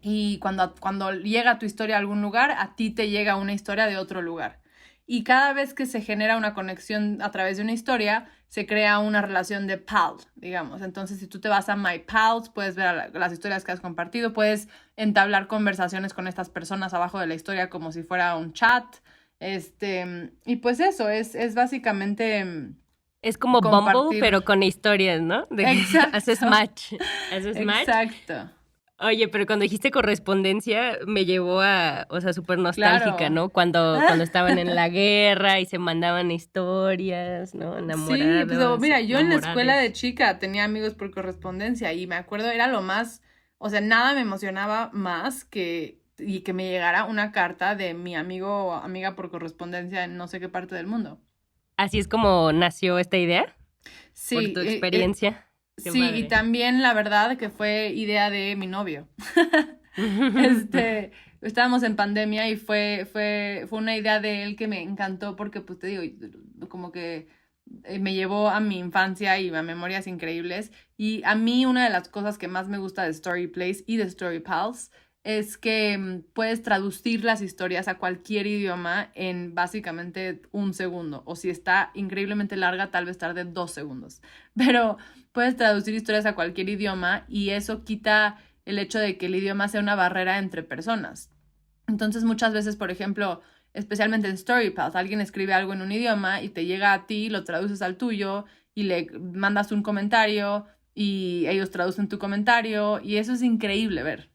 Y cuando llega tu historia a algún lugar, a ti te llega una historia de otro lugar. Y cada vez que se genera una conexión a través de una historia, se crea una relación de pal, digamos. Entonces, si tú te vas a My Pals, puedes ver las historias que has compartido, puedes entablar conversaciones con estas personas abajo de la historia como si fuera un chat. Y pues eso, es básicamente... Es como compartir. Bumble, pero con historias, ¿no? Exacto. Haces match. Exacto. Oye, pero cuando dijiste correspondencia me llevó a, o sea, súper nostálgica, Claro. ¿no? Cuando estaban en la guerra y se mandaban historias, ¿no? Enamorados. Sí, pues mira, yo en la escuela enamorades. de chica tenía amigos por correspondencia y me acuerdo, era lo más, o sea, nada me emocionaba más que me llegara una carta de mi amigo o amiga por correspondencia en no sé qué parte del mundo. Así es como nació esta idea, Sí, por tu experiencia. Qué sí, padre. y también la verdad que fue idea de mi novio. Estábamos en pandemia y fue una idea de él que me encantó porque, pues te digo, como que me llevó a mi infancia y a memorias increíbles. Y a mí una de las cosas que más me gusta de Storyplace y de Story Pals es que puedes traducir las historias a cualquier idioma en básicamente un segundo. O si está increíblemente larga, tal vez tarde 2 segundos. Pero puedes traducir historias a cualquier idioma y eso quita el hecho de que el idioma sea una barrera entre personas. Entonces muchas veces, por ejemplo, especialmente en StoryPals, alguien escribe algo en un idioma y te llega a ti, lo traduces al tuyo y le mandas un comentario y ellos traducen tu comentario y eso es increíble ver.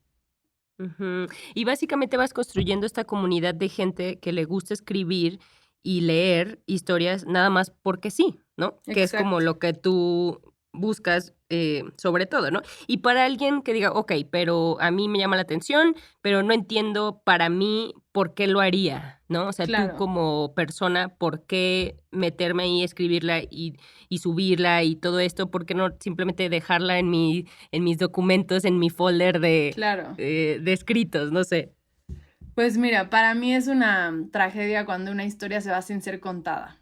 Y básicamente vas construyendo esta comunidad de gente que le gusta escribir y leer historias nada más porque sí, ¿no? Que es como Exacto. lo que tú buscas sobre todo, ¿no? Y para alguien que diga, ok, pero a mí me llama la atención, pero no entiendo para mí por qué lo haría, ¿no? O sea, tú Claro. como persona, ¿por qué meterme ahí, escribirla y subirla y todo esto? ¿Por qué no simplemente dejarla en mis documentos, en mi folder Claro. de escritos? No sé. Pues mira, para mí es una tragedia cuando una historia se va sin ser contada.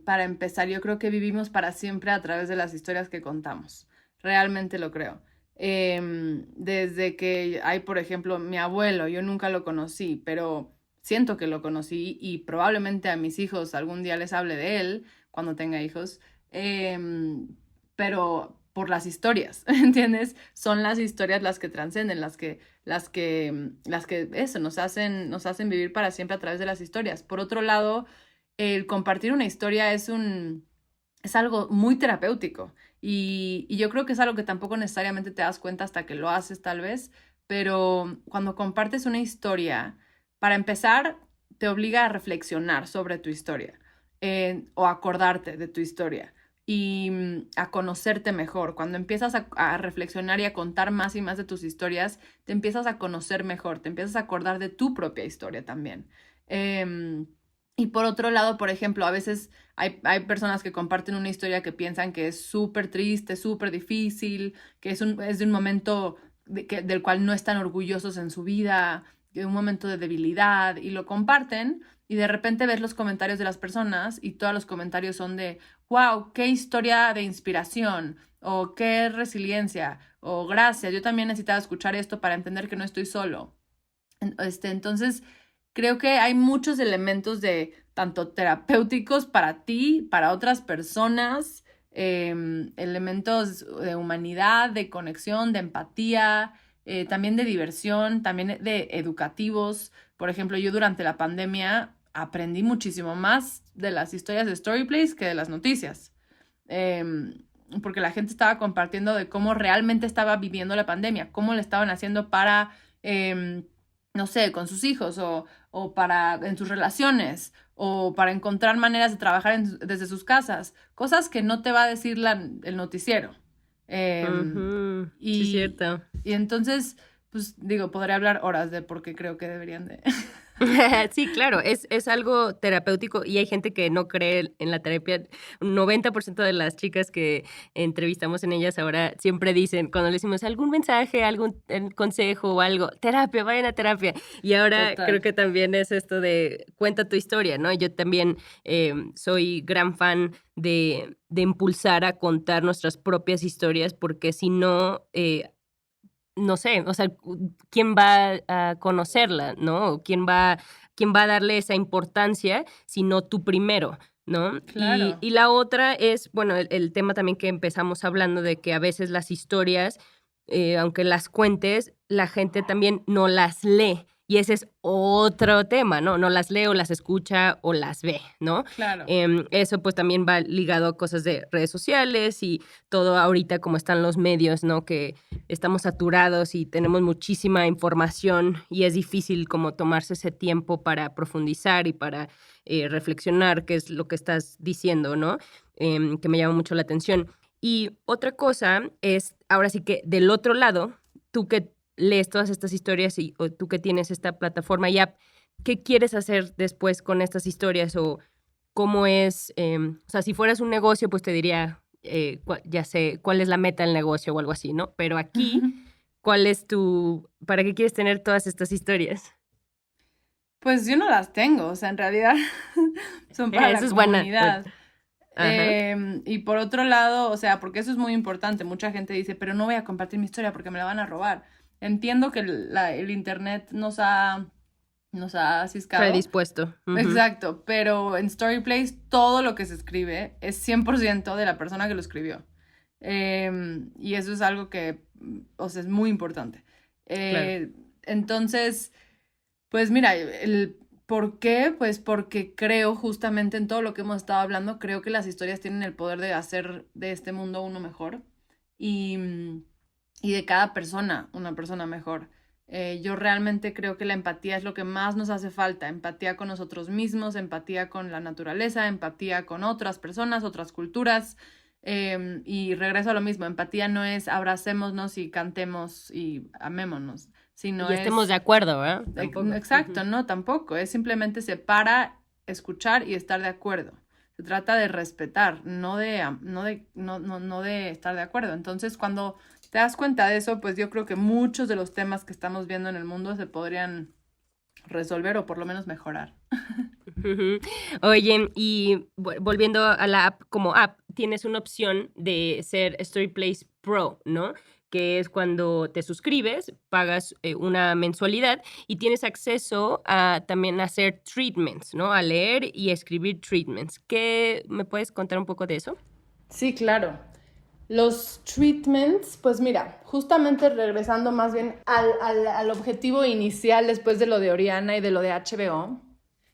Para empezar, yo creo que vivimos para siempre a través de las historias que contamos. Realmente lo creo. Desde que hay, por ejemplo, mi abuelo, yo nunca lo conocí, pero siento que lo conocí y probablemente a mis hijos algún día les hable de él cuando tenga hijos. Pero por las historias, ¿entiendes? Son las historias las que trascenden, las que eso, nos hacen vivir para siempre a través de las historias. Por otro lado, el compartir una historia es algo muy terapéutico y yo creo que es algo que tampoco necesariamente te das cuenta hasta que lo haces tal vez, pero cuando compartes una historia, para empezar, te obliga a reflexionar sobre tu historia o acordarte de tu historia y a conocerte mejor. Cuando empiezas a reflexionar y a contar más y más de tus historias, te empiezas a conocer mejor, te empiezas a acordar de tu propia historia también. Y por otro lado, por ejemplo, a veces hay personas que comparten una historia que piensan que es súper triste, súper difícil, que es de un momento del cual no están orgullosos en su vida, de un momento de debilidad, y lo comparten, y de repente ves los comentarios de las personas, y todos los comentarios son de, wow, qué historia de inspiración, o qué resiliencia, o gracias, yo también necesitaba escuchar esto para entender que no estoy solo. Entonces, creo que hay muchos elementos de tanto terapéuticos para ti, para otras personas, elementos de humanidad, de conexión, de empatía, también de diversión, también de educativos. Por ejemplo, yo durante la pandemia aprendí muchísimo más de las historias de Storyplace que de las noticias. Porque la gente estaba compartiendo de cómo realmente estaba viviendo la pandemia, cómo le estaban haciendo para no sé, con sus hijos o para en sus relaciones o para encontrar maneras de trabajar desde sus casas, cosas que no te va a decir el noticiero. Ujú, sí, es Y, cierto. y entonces, pues digo, podría hablar horas de por qué creo que deberían de... Sí, claro, es algo terapéutico y hay gente que no cree en la terapia. 90% de las chicas que entrevistamos en ellas ahora siempre dicen, cuando le decimos algún mensaje, algún consejo o algo, terapia, vayan a terapia. Y ahora creo Total. que también es esto de cuenta tu historia, ¿no? Yo también soy gran fan de impulsar a contar nuestras propias historias porque si no, no sé, o sea, ¿quién va a conocerla, no? O quién va a darle esa importancia, sino tú primero, ¿no? Claro. Y la otra es, bueno, el tema también que empezamos hablando de que a veces las historias, aunque las cuentes, la gente también no las lee. Y ese es otro tema, ¿no? No las lee o las escucha o las ve, ¿no? Claro. Eso pues también va ligado a cosas de redes sociales y todo ahorita como están los medios, ¿no? Que estamos saturados y tenemos muchísima información y es difícil como tomarse ese tiempo para profundizar y para reflexionar, qué es lo que estás diciendo, ¿no? Que me llama mucho la atención. Y otra cosa es, ahora sí que del otro lado, tú que lees todas estas historias o tú que tienes esta plataforma y app, ¿qué quieres hacer después con estas historias o cómo es? O sea, si fueras un negocio, pues te diría, ya sé cuál es la meta del negocio o algo así, ¿no? Pero aquí, ¿cuál es para qué quieres tener todas estas historias? Pues yo no las tengo, o sea, en realidad son para Eso la es buena. comunidad. Ajá. Y por otro lado, o sea, porque eso es muy importante, mucha gente dice, pero no voy a compartir mi historia porque me la van a robar. Entiendo que el internet nos ha ciscado. Predispuesto. Ujú. Exacto, pero en Storyplace todo lo que se escribe es 100% de la persona que lo escribió. Y eso es algo que, o sea, es muy importante. Claro. Entonces, pues mira, el ¿por qué? Pues porque creo justamente en todo lo que hemos estado hablando, creo que las historias tienen el poder de hacer de este mundo uno mejor y, y de cada persona una persona mejor. Yo realmente creo que la empatía es lo que más nos hace falta, empatía con nosotros mismos, empatía con la naturaleza, empatía con otras personas, otras culturas, Y regreso a lo mismo, empatía no es abracémonos y cantemos y amémonos, sino y estemos de acuerdo, ¿verdad? Tampoco. Exacto, no, tampoco, es simplemente se para escuchar y estar de acuerdo. Se trata de respetar, no de estar de acuerdo. Entonces, cuando te das cuenta de eso, pues yo creo que muchos de los temas que estamos viendo en el mundo se podrían resolver o por lo menos mejorar. Oye, y volviendo a la app, como app, tienes una opción de ser Storyplace Pro, ¿no? Que es cuando te suscribes, pagas una mensualidad y tienes acceso a también hacer treatments, ¿no? A leer y escribir treatments. ¿Qué me puedes contar un poco de eso? Sí, claro. Los treatments, pues mira, justamente regresando más bien al objetivo inicial después de lo de Oriana y de lo de HBO,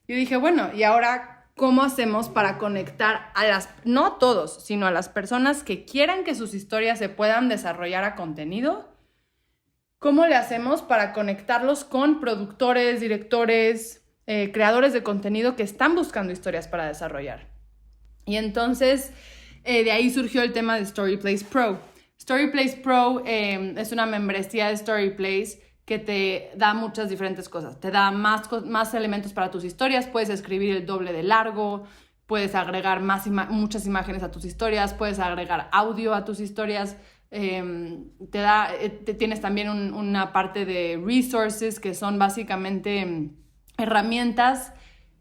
yo dije, bueno, ¿y ahora cómo hacemos para conectar a no a todos, sino a las personas que quieran que sus historias se puedan desarrollar a contenido? ¿Cómo le hacemos para conectarlos con productores, directores, creadores de contenido que están buscando historias para desarrollar? Y entonces, de ahí surgió el tema de Storyplace Pro. Storyplace Pro es una membresía de Storyplace que te da muchas diferentes cosas. Te da más elementos para tus historias, puedes escribir el doble de largo, puedes agregar muchas imágenes a tus historias, puedes agregar audio a tus historias, tienes también una parte de resources que son básicamente herramientas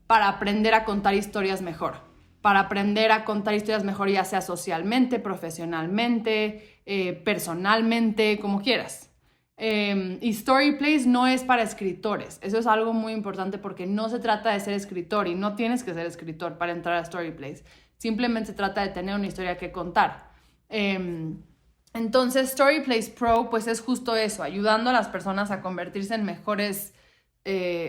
para aprender a contar historias mejor. Para aprender a contar historias mejor, ya sea socialmente, profesionalmente, personalmente, como quieras. Y Storyplace no es para escritores. Eso es algo muy importante porque no se trata de ser escritor y no tienes que ser escritor para entrar a Storyplace. Simplemente se trata de tener una historia que contar. Entonces, Storyplace Pro, pues es justo eso, ayudando a las personas a convertirse en mejores,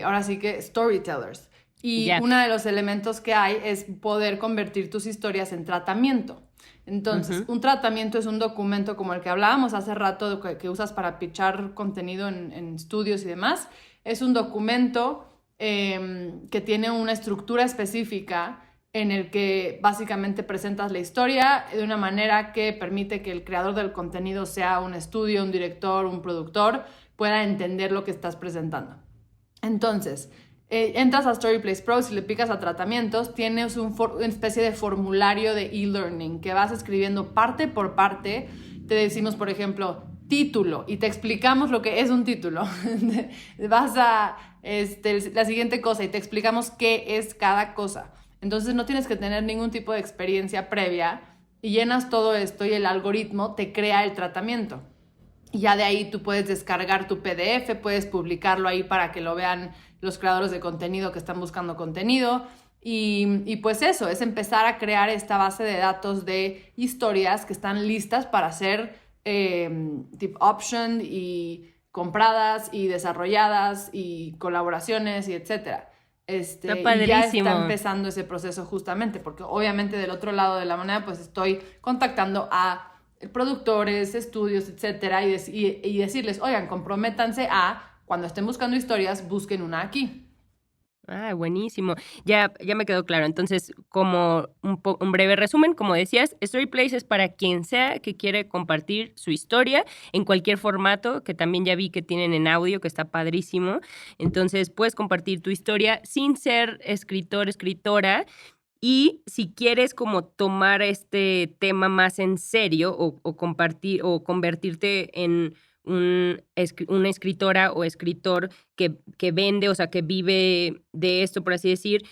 ahora sí que storytellers. Y uno de los elementos que hay es poder convertir tus historias en tratamiento. Entonces, un tratamiento es un documento como el que hablábamos hace rato que usas para pitchar contenido en estudios y demás. Es un documento que tiene una estructura específica en el que básicamente presentas la historia de una manera que permite que el creador del contenido, sea un estudio, un director, un productor, pueda entender lo que estás presentando. Entonces, entras a Storyplace Pro, si le picas a tratamientos, tienes una especie de formulario de e-learning que vas escribiendo parte por parte. Te decimos, por ejemplo, título, y te explicamos lo que es un título. Vas a la siguiente cosa y te explicamos qué es cada cosa. Entonces no tienes que tener ningún tipo de experiencia previa y llenas todo esto y el algoritmo te crea el tratamiento. Y ya de ahí tú puedes descargar tu PDF, puedes publicarlo ahí para que lo vean los creadores de contenido que están buscando contenido. Y pues eso, es empezar a crear esta base de datos de historias que están listas para ser tip option y compradas y desarrolladas y colaboraciones y etcétera. Está padrísimo. Y ya está empezando ese proceso justamente, porque obviamente del otro lado de la moneda pues estoy contactando a productores, estudios, etcétera, y decirles, oigan, comprométanse a, cuando estén buscando historias, busquen una aquí. Ah, buenísimo. Ya me quedó claro. Entonces, como un breve resumen, como decías, Storyplace es para quien sea que quiere compartir su historia en cualquier formato, que también ya vi que tienen en audio, que está padrísimo. Entonces, puedes compartir tu historia sin ser escritor, escritora. Y si quieres como tomar este tema más en serio o compartir o convertirte en una escritora o escritor que vende, o sea, que vive de esto, por así decir,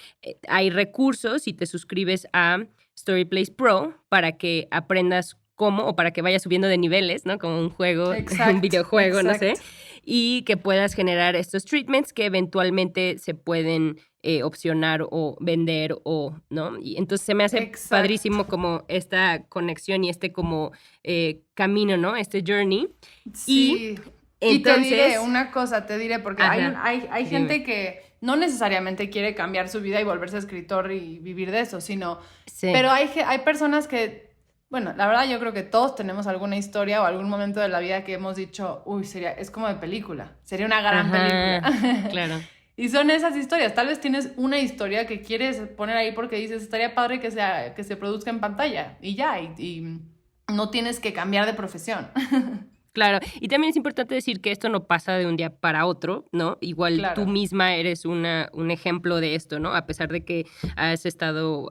hay recursos si te suscribes a Storyplace Pro para que aprendas cómo, o para que vayas subiendo de niveles, ¿no? Como un juego, un videojuego, exacto. No sé, y que puedas generar estos treatments que eventualmente se pueden opcionar o vender o, ¿no? Y entonces se me hace padrísimo como esta conexión y este como camino, ¿no? Este journey. Sí. Y entonces, te diré una cosa, porque hay gente que no necesariamente quiere cambiar su vida y volverse escritor y vivir de eso, sino... Sí. Pero hay personas que... Bueno, la verdad yo creo que todos tenemos alguna historia o algún momento de la vida que hemos dicho, uy, es como de película, sería una gran película. Claro. Y son esas historias. Tal vez tienes una historia que quieres poner ahí porque dices, estaría padre que se produzca en pantalla. Y ya, y no tienes que cambiar de profesión. Claro, y también es importante decir que esto no pasa de un día para otro, ¿no? Igual Claro. tú misma eres un ejemplo de esto, ¿no? A pesar de que has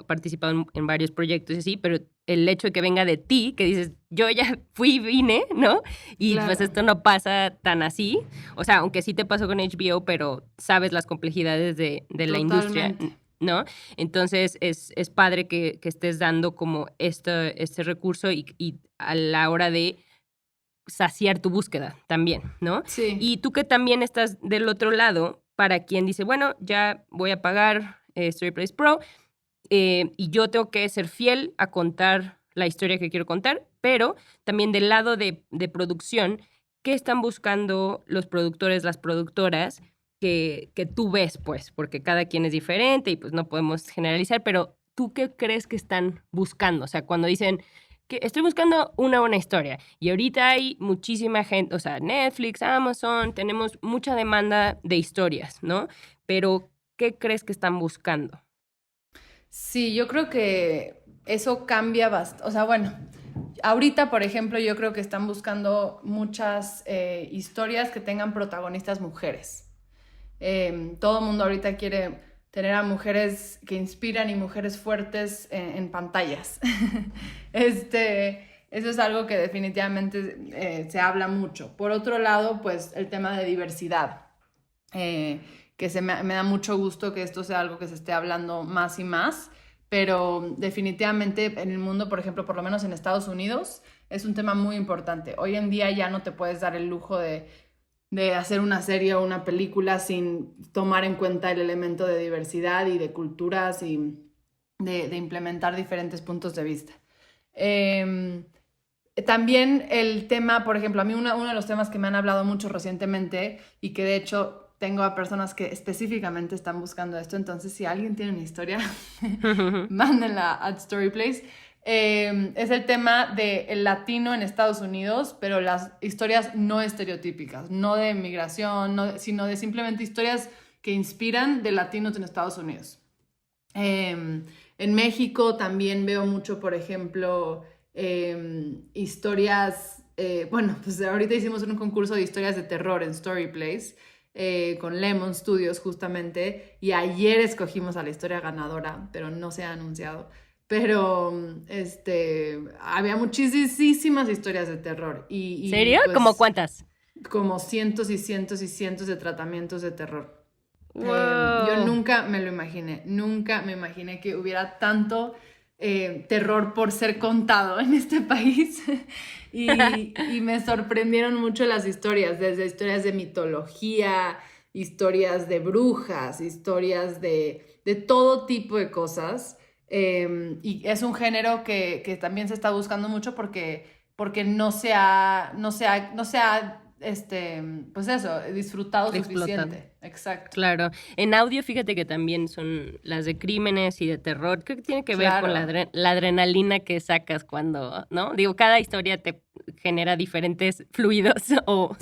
participado en varios proyectos y así, pero el hecho de que venga de ti, que dices, yo ya fui y vine, ¿no? Y Claro. pues esto no pasa tan así. O sea, aunque sí te pasó con HBO, pero sabes las complejidades de la industria, ¿no? Entonces es padre que estés dando como este recurso y a la hora de saciar tu búsqueda también, ¿no? Sí. Y tú que también estás del otro lado, para quien dice, bueno, ya voy a pagar StoryPlace Pro y yo tengo que ser fiel a contar la historia que quiero contar, pero también del lado de producción, ¿qué están buscando los productores, las productoras que tú ves, pues? Porque cada quien es diferente y pues no podemos generalizar, pero ¿tú qué crees que están buscando? O sea, cuando dicen que estoy buscando una buena historia y ahorita hay muchísima gente, o sea, Netflix, Amazon, tenemos mucha demanda de historias, ¿no? Pero, ¿qué crees que están buscando? Sí, yo creo que eso cambia bastante. O sea, bueno, ahorita, por ejemplo, yo creo que están buscando muchas historias que tengan protagonistas mujeres. Todo el mundo ahorita quiere tener a mujeres que inspiran y mujeres fuertes en pantallas. Eso es algo que definitivamente se habla mucho. Por otro lado, pues el tema de diversidad, que me da mucho gusto que esto sea algo que se esté hablando más y más, pero definitivamente en el mundo, por ejemplo, por lo menos en Estados Unidos, es un tema muy importante. Hoy en día ya no te puedes dar el lujo de hacer una serie o una película sin tomar en cuenta el elemento de diversidad y de culturas y de implementar diferentes puntos de vista. También el tema, por ejemplo, a mí uno de los temas que me han hablado mucho recientemente y que de hecho tengo a personas que específicamente están buscando esto, entonces si alguien tiene una historia, mándenla a StoryPlace. Es el tema del latino en Estados Unidos, pero las historias no estereotípicas, no de migración, sino de simplemente historias que inspiran de latinos en Estados Unidos. En México también veo mucho, por ejemplo, historias, bueno, pues ahorita hicimos un concurso de historias de terror en StoryPlace, con Lemon Studios justamente, y ayer escogimos a la historia ganadora, pero no se ha anunciado. Pero había muchísimas historias de terror. ¿En serio? Pues, ¿Cómo cuántas? Como cientos y cientos y cientos de tratamientos de terror. Wow. Yo nunca me lo imaginé, nunca me imaginé que hubiera tanto terror por ser contado en este país. y me sorprendieron mucho las historias, desde historias de mitología, historias de brujas, historias de todo tipo de cosas. Y es un género que también se está buscando mucho porque no se ha pues eso, disfrutado suficiente. Exacto. Claro. En audio, fíjate que también son las de crímenes y de terror. Creo que tiene que ver con la adrenalina que sacas cuando, ¿no? Digo, cada historia te genera diferentes fluidos o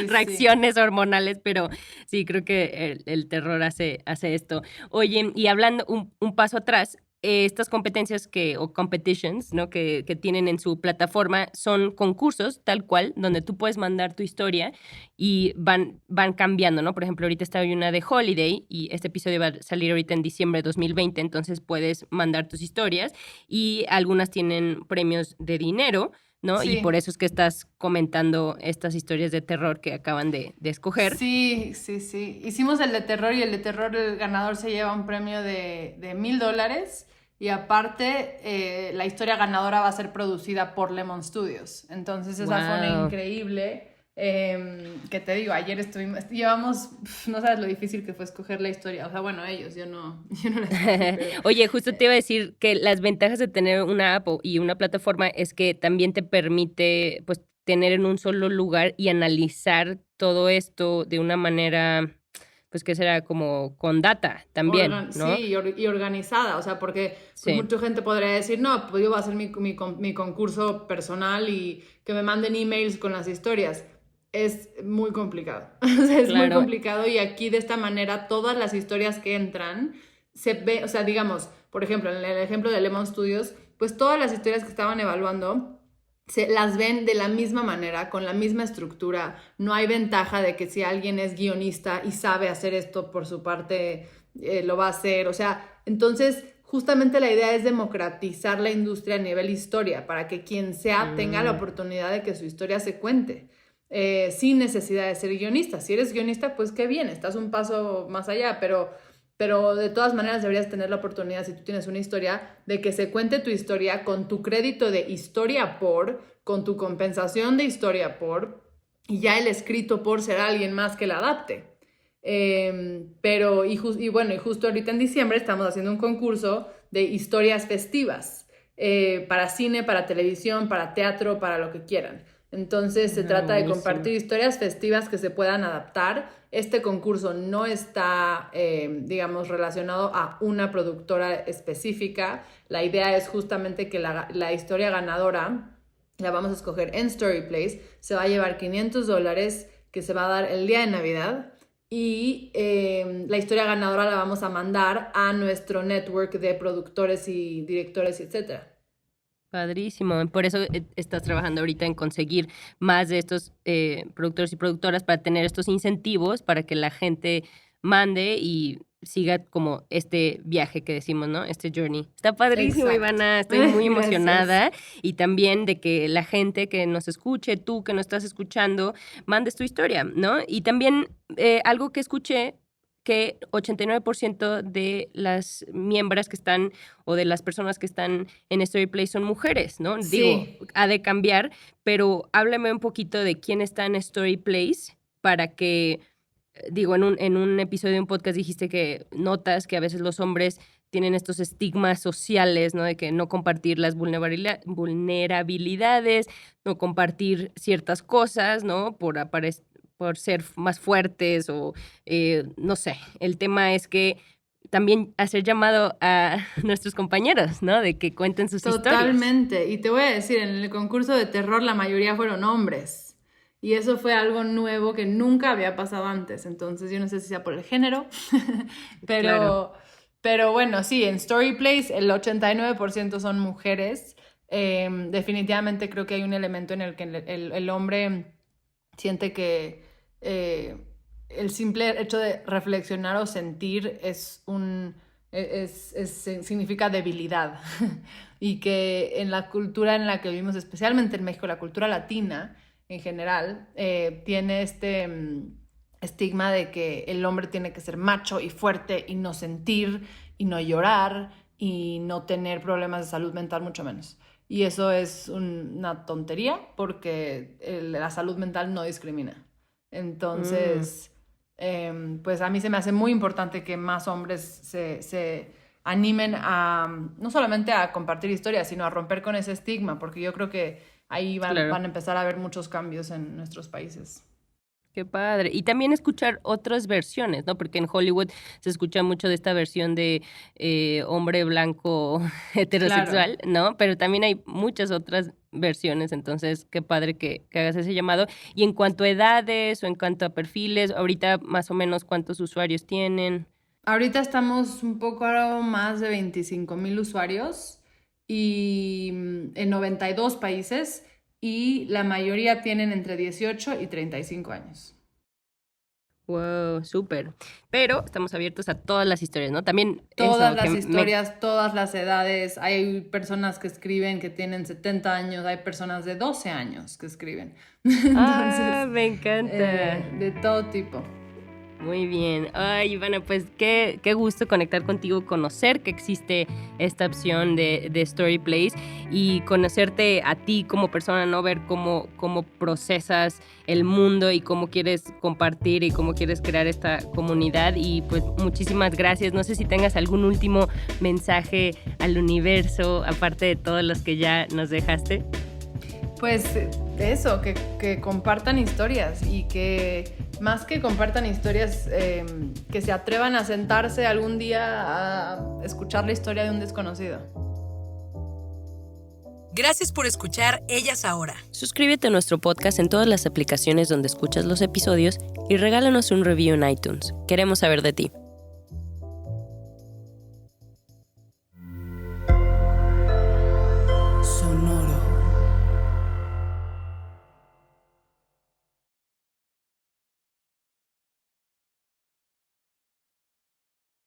reacciones hormonales, pero sí, creo que el terror hace esto. Oye, y hablando un paso atrás, estas competencias o competitions, ¿no? que tienen en su plataforma son concursos tal cual, donde tú puedes mandar tu historia y van cambiando, ¿no? Por ejemplo, ahorita está una de Holiday y este episodio va a salir ahorita en diciembre de 2020, entonces puedes mandar tus historias y algunas tienen premios de dinero, ¿no? Sí. Y por eso es que estás comentando estas historias de terror que acaban de escoger. Sí. Hicimos el de terror y el de terror el ganador se lleva un premio de $1,000 y aparte la historia ganadora va a ser producida por Lemon Studios. Entonces esa fue una increíble. Que te digo, ayer llevamos, no sabes lo difícil que fue escoger la historia, o sea, bueno, ellos, yo no la escogí, pero... Oye, justo te iba a decir que las ventajas de tener una app y una plataforma es que también te permite, pues, tener en un solo lugar y analizar todo esto de una manera, pues, que será como con data también, ¿no? Sí, y organizada, o sea, porque pues, mucha gente podría decir, no, pues yo voy a hacer mi concurso personal y que me manden emails con las historias. es muy complicado. O sea, es muy Claro. complicado y aquí de esta manera todas las historias que entran se ve, o sea, digamos, por ejemplo, en el ejemplo de Lemon Studios, pues todas las historias que estaban evaluando se las ven de la misma manera, con la misma estructura. No hay ventaja de que si alguien es guionista y sabe hacer esto por su parte, lo va a hacer. O sea, entonces justamente la idea es democratizar la industria a nivel historia para que quien sea tenga la oportunidad de que su historia se cuente. Sin necesidad de ser guionista. Si eres guionista, pues qué bien, estás un paso más allá, pero de todas maneras deberías tener la oportunidad, si tú tienes una historia, de que se cuente tu historia con tu crédito de historia por, con tu compensación de historia por, y ya el escrito por será alguien más que la adapte. Bueno, y justo ahorita en diciembre estamos haciendo un concurso de historias festivas, para cine, para televisión, para teatro, para lo que quieran. Entonces se trata de compartir historias festivas que se puedan adaptar. Este concurso no está, digamos, relacionado a una productora específica. La idea es justamente que la historia ganadora la vamos a escoger en Storyplace. Se va a llevar $500 que se va a dar el día de Navidad. Y la historia ganadora la vamos a mandar a nuestro network de productores y directores, etcétera. Padrísimo. Por eso estás trabajando ahorita en conseguir más de estos productores y productoras para tener estos incentivos para que la gente mande y siga como este viaje que decimos, ¿no? Este journey. Está padrísimo, Exacto. Ivana. Estoy muy Gracias. emocionada. Y también de que la gente que nos escuche, tú que nos estás escuchando, mandes tu historia, ¿no? Y también algo que escuché, que 89% de las miembros que están o de las personas que están en Storyplace son mujeres, ¿no? Sí. Digo, ha de cambiar, pero háblame un poquito de quién está en Storyplace para que, digo, en un episodio de un podcast dijiste que notas que a veces los hombres tienen estos estigmas sociales, ¿no? De que no compartir las vulnerabilidades, no compartir ciertas cosas, ¿no? Por ser más fuertes o no sé. El tema es que también hacer llamado a nuestros compañeros, ¿no? De que cuenten sus historias. Totalmente. Y te voy a decir, en el concurso de terror la mayoría fueron hombres. Y eso fue algo nuevo que nunca había pasado antes. Entonces yo no sé si sea por el género, Claro. pero bueno, sí, en Storyplace el 89% son mujeres. Definitivamente creo que hay un elemento en el que el hombre siente que el simple hecho de reflexionar o sentir significa debilidad. Y que en la cultura en la que vivimos, especialmente en México, la cultura latina en general, tiene este estigma de que el hombre tiene que ser macho y fuerte y no sentir y no llorar y no tener problemas de salud mental, mucho menos. Y eso es una tontería porque la salud mental no discrimina. Entonces, pues a mí se me hace muy importante que más hombres se animen a, no solamente a compartir historias, sino a romper con ese estigma, porque yo creo que ahí van a empezar a haber muchos cambios en nuestros países. Qué padre. Y también escuchar otras versiones, ¿no? Porque en Hollywood se escucha mucho de esta versión de hombre blanco heterosexual, claro, ¿no? Pero también hay muchas otras versiones, entonces qué padre que hagas ese llamado. Y en cuanto a edades o en cuanto a perfiles, ahorita más o menos cuántos usuarios tienen. Ahorita estamos un poco más de 25,000 usuarios y en 92 países. Y la mayoría tienen entre 18 y 35 años. Wow, súper. Pero estamos abiertos a todas las historias, ¿no? También todas las historias, todas las edades. Hay personas que escriben que tienen 70 años, hay personas de 12 años que escriben. Entonces, me encanta. De todo tipo. Muy bien. Ay, Ivana, pues qué gusto conectar contigo, conocer que existe esta opción de Storyplace y conocerte a ti como persona, ¿no? Ver cómo procesas el mundo y cómo quieres compartir y cómo quieres crear esta comunidad. Y pues muchísimas gracias. No sé si tengas algún último mensaje al universo, aparte de todos los que ya nos dejaste. Pues eso, que compartan historias y que más que compartan historias, que se atrevan a sentarse algún día a escuchar la historia de un desconocido. Gracias por escuchar Ellas Ahora. Suscríbete a nuestro podcast en todas las aplicaciones donde escuchas los episodios y regálanos un review en iTunes. Queremos saber de ti.